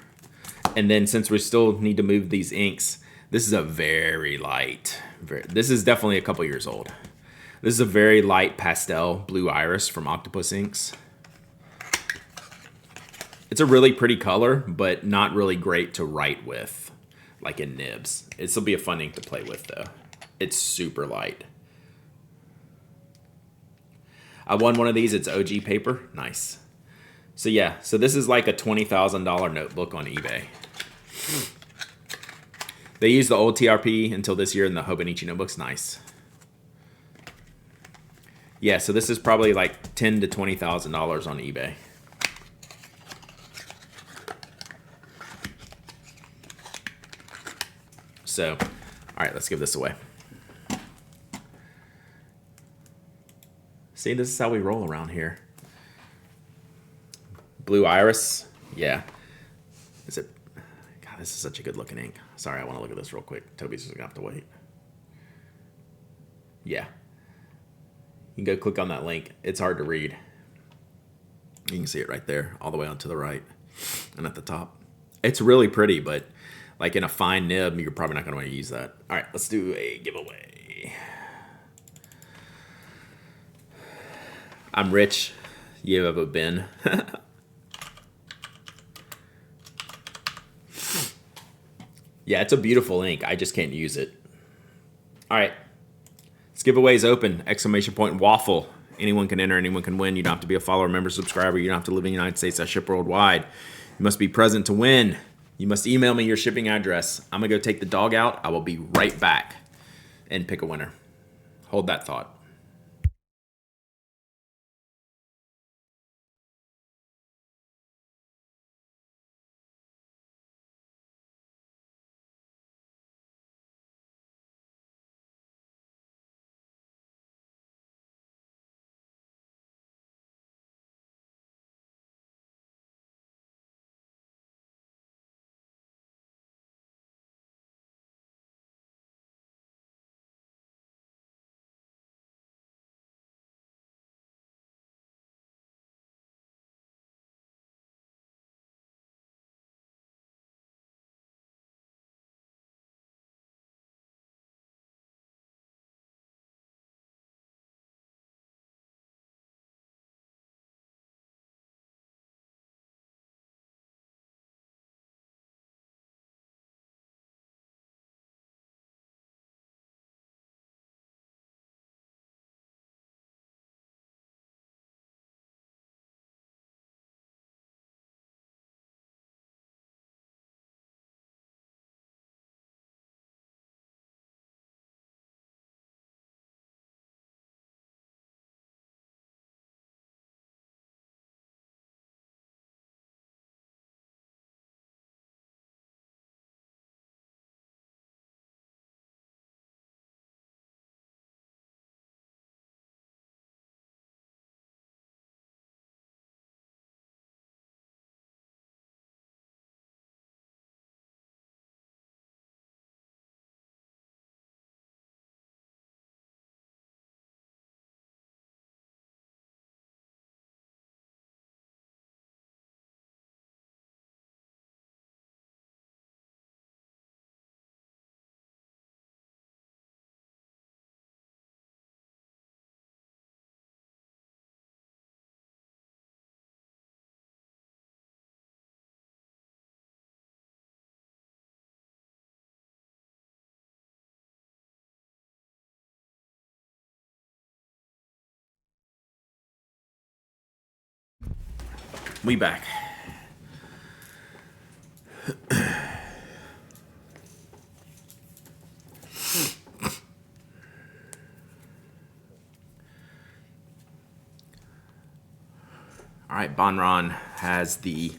And then since we still need to move these inks, this is a very light. This is definitely a couple years old. This is a very light pastel blue iris from Octopus Inks. It's a really pretty color, but not really great to write with, like in nibs. This will be a fun ink to play with, though. It's super light. I won one of these. It's OG paper. Nice. So yeah, so this is like a $20,000 notebook on eBay. They used the old TRP until this year in the Hobonichi notebooks. Nice. Yeah, so this is probably like $10,000 to $20,000 on eBay. So, all right, let's give this away. See, this is how we roll around here. Blue Iris. Yeah. Is it? God, this is such a good looking ink. Sorry, I want to look at this real quick. Toby's just going to have to wait. Yeah. You can go click on that link. It's hard to read. You can see it right there, all the way onto the right and at the top. It's really pretty, but like in a fine nib, you're probably not going to want to use that. All right, let's do a giveaway. I'm rich. You have a bin. Yeah, it's a beautiful ink. I just can't use it. All right. This giveaway is open. Exclamation point waffle. Anyone can enter. Anyone can win. You don't have to be a follower, member, subscriber. You don't have to live in the United States. I ship worldwide. You must be present to win. You must email me your shipping address. I'm going to go take the dog out. I will be right back and pick a winner. Hold that thought. We back. All right, Bonron has the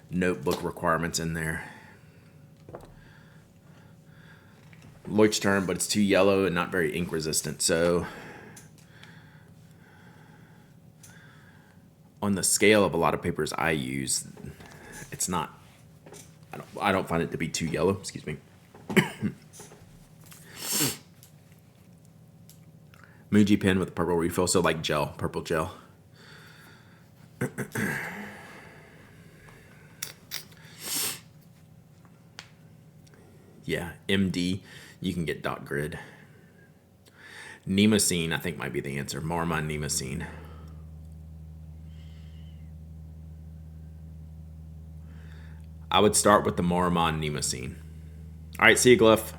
notebook requirements in there. Leuchtturm, but it's too yellow and not very ink resistant. So on the scale of a lot of papers I use, it's not. I don't find it to be too yellow. Excuse me. Muji pen with purple refill, so like gel, purple gel. Yeah, MD, you can get dot grid. Nemocene, I think, might be the answer. Marmon Nemocene. I would start with the Marmon Nemocene. All right, see you, Glyph.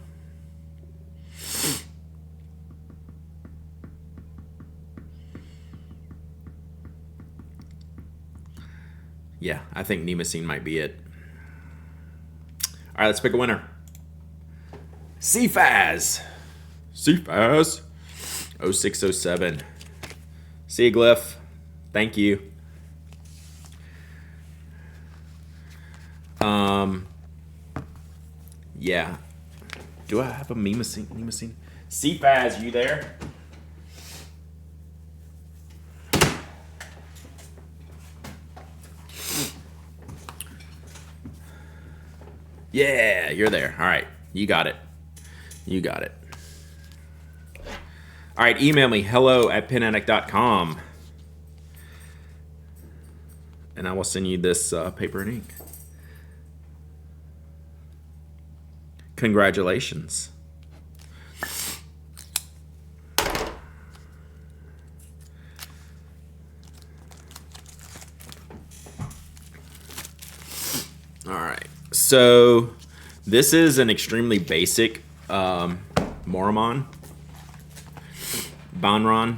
Yeah, I think Nemocene might be it. All right, let's pick a winner. CFAZ. CFAZ. 0607. See you, Glyph. Thank you. Yeah. Do I have a Mimosine? CFAZ, you there? Yeah, you're there. All right. You got it. You got it. All right. Email me, hello@penaddict.com. And I will send you this paper and ink. Congratulations. All right. So this is an extremely basic Moramon. Banron.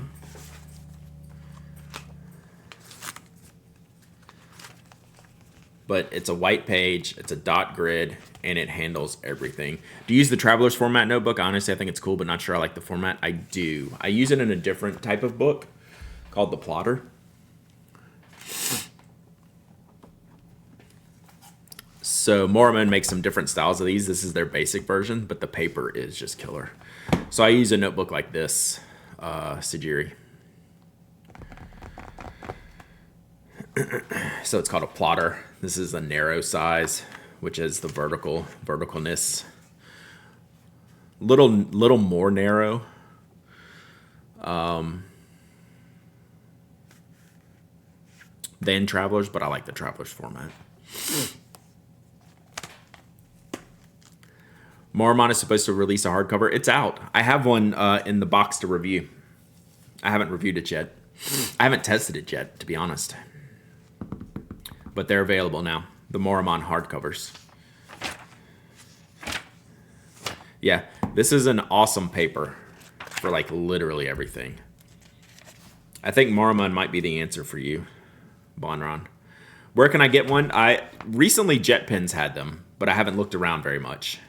But it's a white page, it's a dot grid, and it handles everything. Do you use the Traveler's Format notebook? Honestly, I think it's cool, but not sure I like the format. I do. I use it in a different type of book called the Plotter. So Moorman makes some different styles of these. This is their basic version, but the paper is just killer. So I use a notebook like this, Sajiri. So it's called a plotter. This is a narrow size, which is the verticalness. Little more narrow. Than Travelers, but I like the Travelers format. Moramon is supposed to release a hardcover. It's out. I have one in the box to review. I haven't reviewed it yet. I haven't tested it yet, to be honest. But they're available now. The Moramon hardcovers. Yeah, this is an awesome paper for like literally everything. I think Moramon might be the answer for you, Bonron. Where can I get one? Recently Jet Pens had them, but I haven't looked around very much.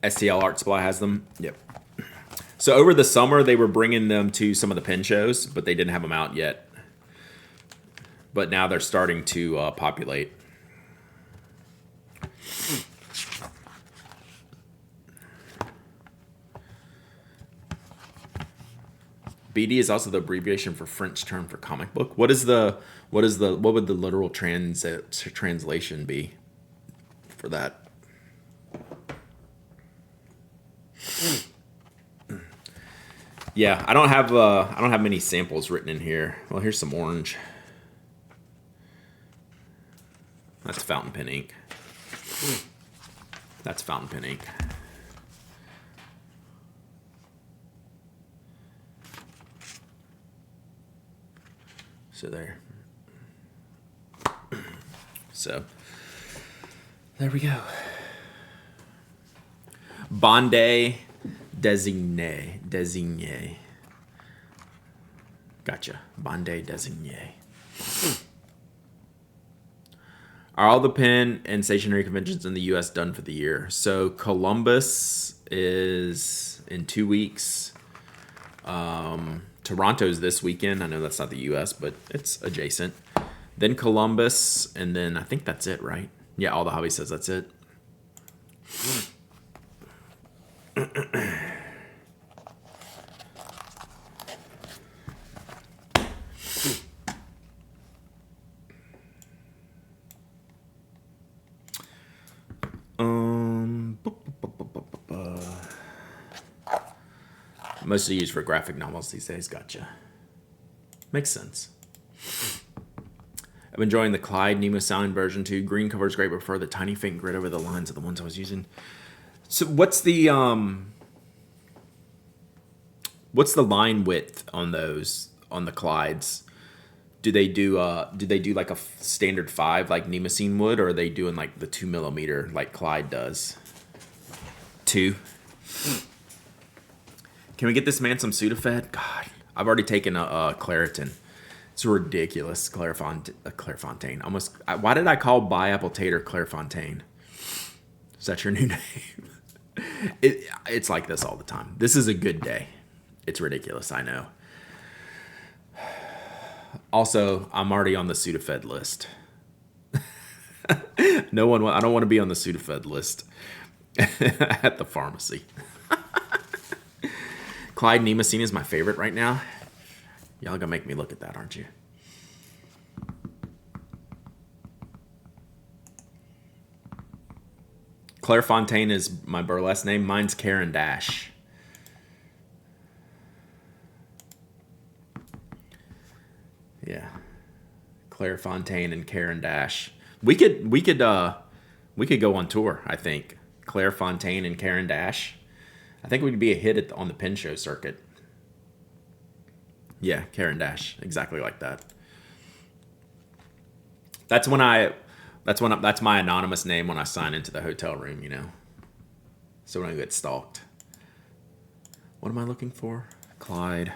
STL Art Supply has them. Yep. So over the summer, they were bringing them to some of the pen shows, but they didn't have them out yet. But now they're starting to populate. BD is also the abbreviation for French term for comic book. What would the literal translation be for that? Yeah, I don't have many samples written in here. Well, here's some orange. That's fountain pen ink. That's fountain pen ink. So there. So there we go. Bande Désigné. Gotcha. Bande Désigné. Are all the pen and stationery conventions in the U.S. done for the year? So Columbus is in 2 weeks. Toronto's this weekend. I know that's not the U.S., but it's adjacent. Then Columbus, and then I think that's it, right? Yeah, All the Hobby says that's it. Mostly used for graphic novels these days. Gotcha. Makes sense. I'm enjoying the Clyde Nemo Sound version too. Green cover is great, but prefer the tiny faint grid over the lines of the ones I was using. So what's the line width on those, on the Clydes? Do they do like a standard 5 like Nemosine would, or are they doing like the 2mm like Clyde does? 2. Can we get this man some Sudafed? God, I've already taken a Claritin. It's ridiculous. Clairefontaine. Almost. Why did I call Apple Tater Clairefontaine? Is that your new name? It's like this all the time. This is a good day. It's ridiculous. I know. Also, I'm already on the Sudafed list. No one. I don't want to be on the Sudafed list at the pharmacy. Clyde Nemesine is my favorite right now. Y'all gonna make me look at that, aren't you? Clairefontaine is my burlesque name. Mine's Karen Dash. Yeah, Clairefontaine and Karen Dash. We could go on tour. I think Clairefontaine and Karen Dash. I think we'd be a hit on the pin show circuit. Yeah, Karen Dash, exactly like that. That's my anonymous name when I sign into the hotel room, you know. So when I get stalked. What am I looking for? Clyde.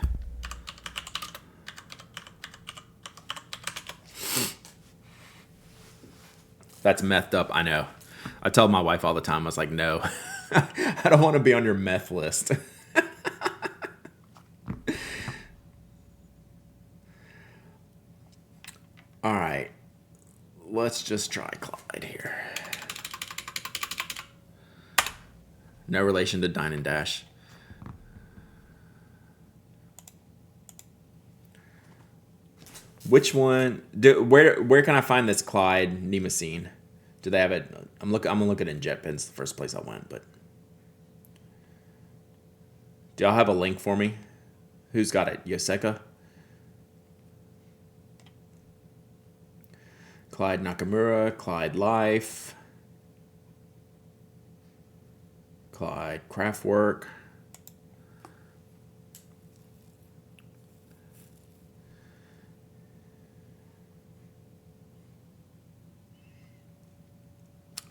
That's methed up, I know. I tell my wife all the time, I was like, no, I don't want to be on your meth list. All right, let's just try Clyde here. No relation to Dine and Dash. Which one? Where can I find this Clyde Nemesine? Do they have it? I'm gonna look at it in JetPens, the first place I went. But do y'all have a link for me? Who's got it? Yoseka? Clyde Nakamura, Clyde Life, Clyde Craftwork.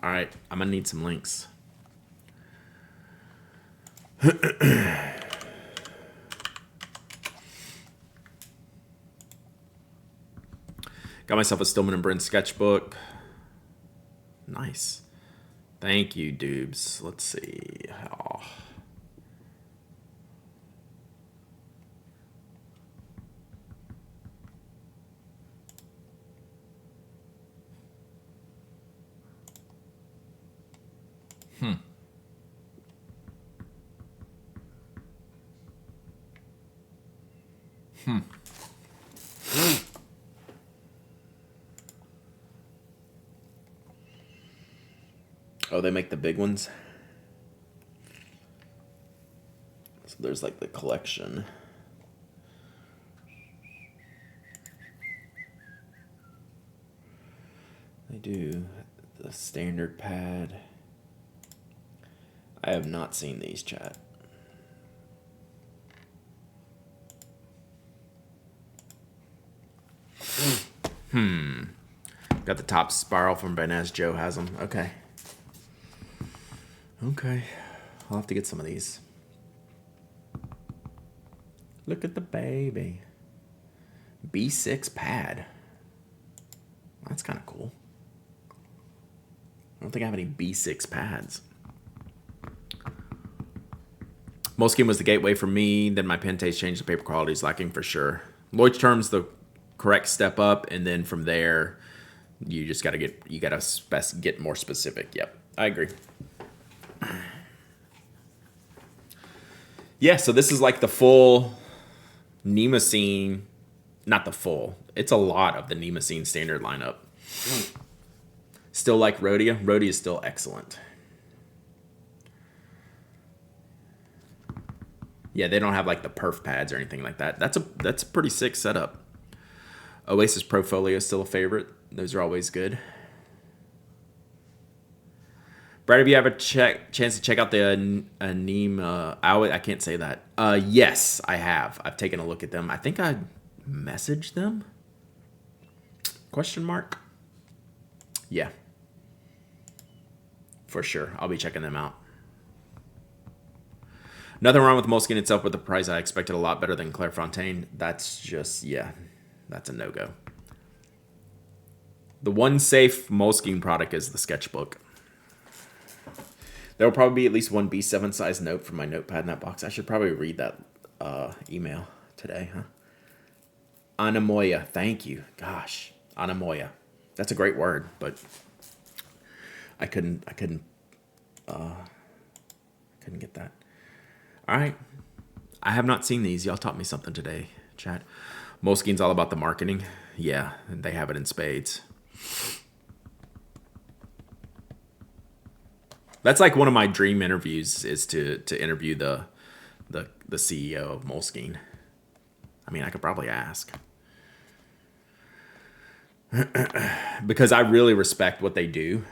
All right, I'm gonna need some links. Got myself a Stillman and Bryn sketchbook. Nice. Thank you, Dubes. Let's see. Oh. Oh, they make the big ones? So there's like the collection. They do the standard pad. I have not seen these, chat. Got the top spiral from Banez. Joe has them. Okay. I'll have to get some of these. Look at the baby. B6 pad. That's kind of cool. I don't think I have any B6 pads. Moleskine was the gateway for me. Then my pen taste changed. The paper quality is lacking for sure. Lloyd's Term's the correct step up, and then from there, you just gotta get more specific. Yep, I agree. Yeah, so this is like the full Nemesine, not the full. It's a lot of the Nemesine standard lineup. Still like Rhodia. Rhodia is still excellent. Yeah, they don't have like the perf pads or anything like that. That's a pretty sick setup. Oasis Profolio is still a favorite. Those are always good. Brad, have you have a chance to check out the Neem? I can't say that. Yes, I have. I've taken a look at them. I think I messaged them. Question mark? Yeah. For sure. I'll be checking them out. Nothing wrong with Moleskine itself, but the price I expected a lot better than Clairefontaine. That's just, yeah. That's a no-go. The one safe Moleskine product is the sketchbook. There will probably be at least one B7 size note from my notepad in that box. I should probably read that email today, huh? Anamoya, thank you. Gosh, anamoya. That's a great word, but I couldn't get that. All right. I have not seen these. Y'all taught me something today, chat. Moleskine's all about the marketing. Yeah, they have it in spades. That's like one of my dream interviews is to interview the CEO of Moleskine. I mean, I could probably ask. Because I really respect what they do.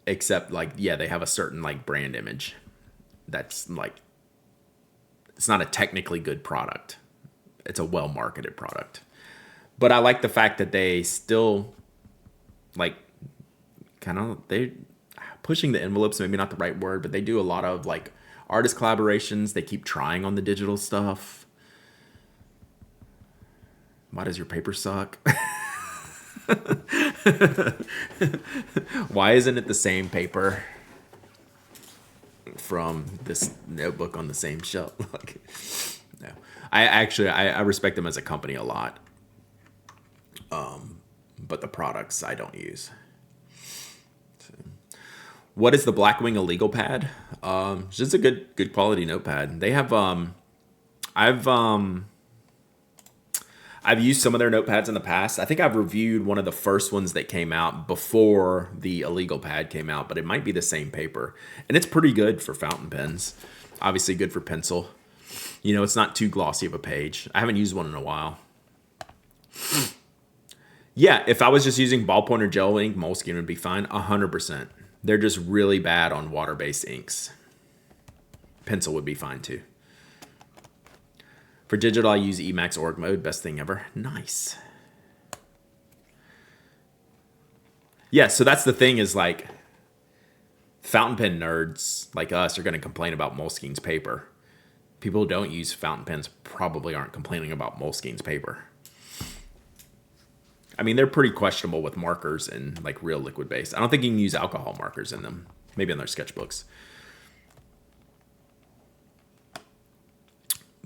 Except, like, yeah, they have a certain, like, brand image that's, like, it's not a technically good product. It's a well-marketed product. But I like the fact that they still, like, kind of, they pushing the envelopes, maybe not the right word, but they do a lot of, like, artist collaborations. They keep trying on the digital stuff. Why does your paper suck? Why isn't it the same paper from this notebook on the same shelf? Like, no, I respect them as a company a lot, but the products I don't use. So, what is the Blackwing illegal pad? It's just a good quality notepad. They have I've used some of their notepads in the past. I think I've reviewed one of the first ones that came out before the illegal pad came out, but it might be the same paper. And it's pretty good for fountain pens. Obviously good for pencil. You know, it's not too glossy of a page. I haven't used one in a while. Yeah, if I was just using ballpoint or gel ink, Moleskine would be fine. 100%. They're just really bad on water-based inks. Pencil would be fine too. For digital, I use Emacs org mode. Best thing ever. Nice. Yeah, so that's the thing is, like, fountain pen nerds like us are going to complain about Moleskine's paper. People who don't use fountain pens probably aren't complaining about Moleskine's paper. I mean, they're pretty questionable with markers and, like, real liquid base. I don't think you can use alcohol markers in them. Maybe in their sketchbooks.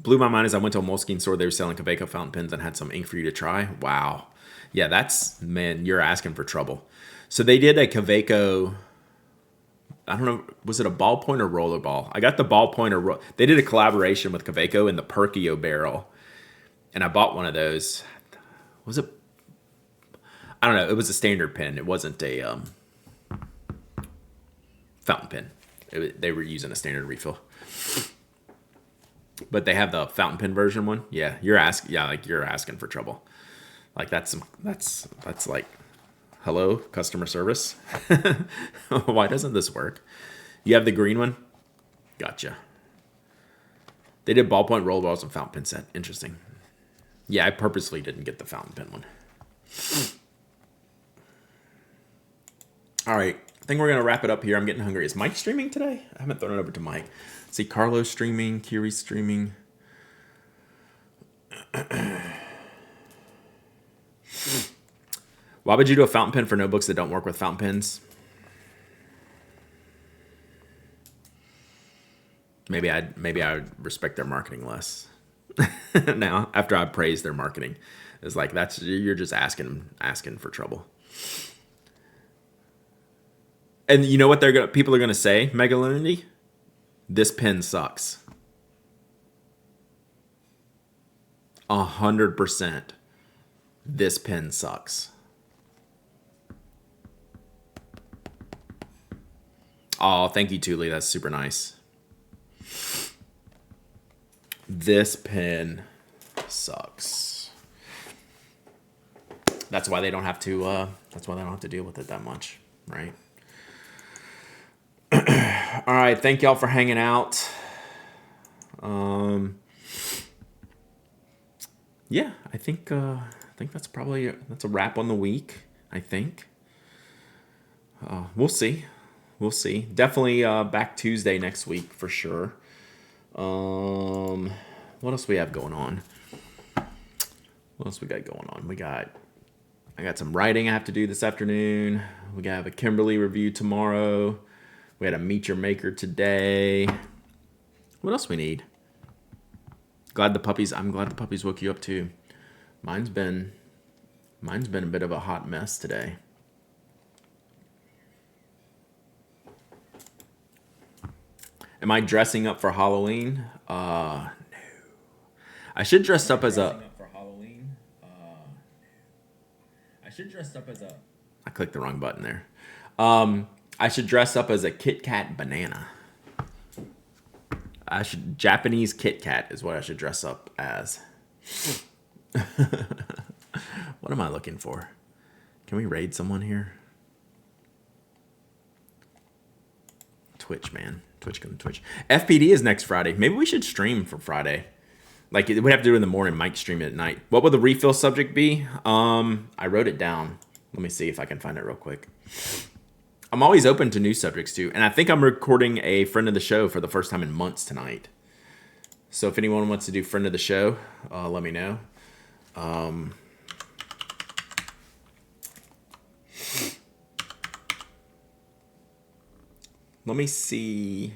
Blew my mind as I went to a Moleskine store. They were selling Kaweco fountain pens and had some ink for you to try. Wow. Yeah, that's, man, you're asking for trouble. So they did a Kaweco, I don't know, was it a ballpoint or rollerball? I got the ballpoint or they did a collaboration with Kaweco in the Perkio barrel. And I bought one of those. Was it? I don't know. It was a standard pen. It wasn't a fountain pen. They were using a standard refill. But they have the fountain pen version one. Yeah, you're asking for trouble. Like that's like, hello, customer service. Why doesn't this work? You have the green one? Gotcha. They did ballpoint rollballs and fountain pen set. Interesting. Yeah, I purposely didn't get the fountain pen one. All right, I think we're gonna wrap it up here. I'm getting hungry. Is Mike streaming today? I haven't thrown it over to Mike. See, Carlos streaming, Kiri's streaming. Why would you do a fountain pen for notebooks that don't work with fountain pens? Maybe I would respect their marketing less. Now, after I praise their marketing, it's like you're just asking for trouble. And you know what people are gonna say, Megalunity? This pen sucks. 100%. This pen sucks. Oh, thank you, Thule. That's super nice. This pen sucks. That's why they don't have to. That's why they don't have to deal with it that much, right? All right, thank y'all for hanging out. Yeah, I think that's a wrap on the week. I think. We'll see. Definitely back Tuesday next week for sure. What else we have going on? What else we got going on? I got some writing I have to do this afternoon. We got a Kimberly review tomorrow. We had a Meet Your Maker today. What else we need? I'm glad the puppies woke you up too. Mine's been a bit of a hot mess today. Am I dressing up for Halloween? No. I should dress up as a. I clicked the wrong button there. I should dress up as a Kit Kat banana. Japanese Kit Kat is what I should dress up as. What am I looking for? Can we raid someone here? Twitch, man. Twitch. FPD is next Friday. Maybe we should stream for Friday. Like, we'd have to do it in the morning. Mike stream it at night. What would the refill subject be? I wrote it down. Let me see if I can find it real quick. I'm always open to new subjects, too. And I think I'm recording a friend of the show for the first time in months tonight. So if anyone wants to do friend of the show, let me know. Let me see.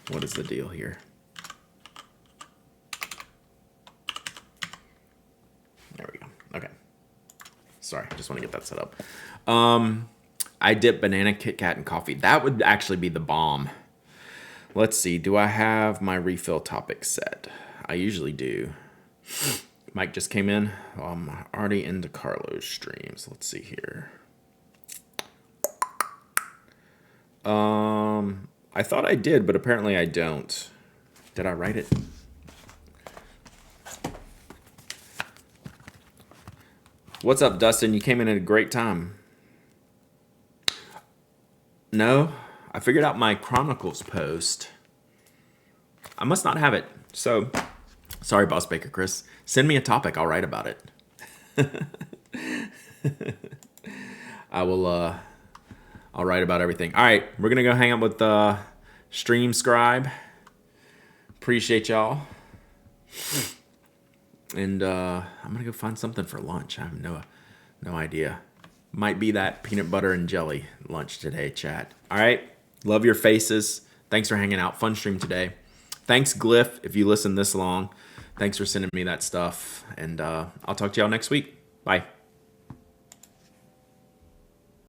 What is the deal here? There we go. Okay. Sorry, just want to get that set up. I dip banana Kit Kat in coffee. That would actually be the bomb. Let's see. Do I have my refill topic set? I usually do. Mike just came in. I'm already into Carlo's streams. Let's see here. I thought I did, but apparently I don't. Did I write it? What's up, Dustin? You came in at a great time. No, I figured out my Chronicles post. I must not have it. So, sorry, Boss Baker Chris. Send me a topic. I'll write about it. I'll write about everything. All right, we're going to go hang out with Stream Scribe. Appreciate y'all. And I'm going to go find something for lunch. I have no idea. Might be that peanut butter and jelly lunch today, chat. All right, love your faces. Thanks for hanging out. Fun stream today. Thanks, Glyph, if you listen this long. Thanks for sending me that stuff. And I'll talk to y'all next week. Bye.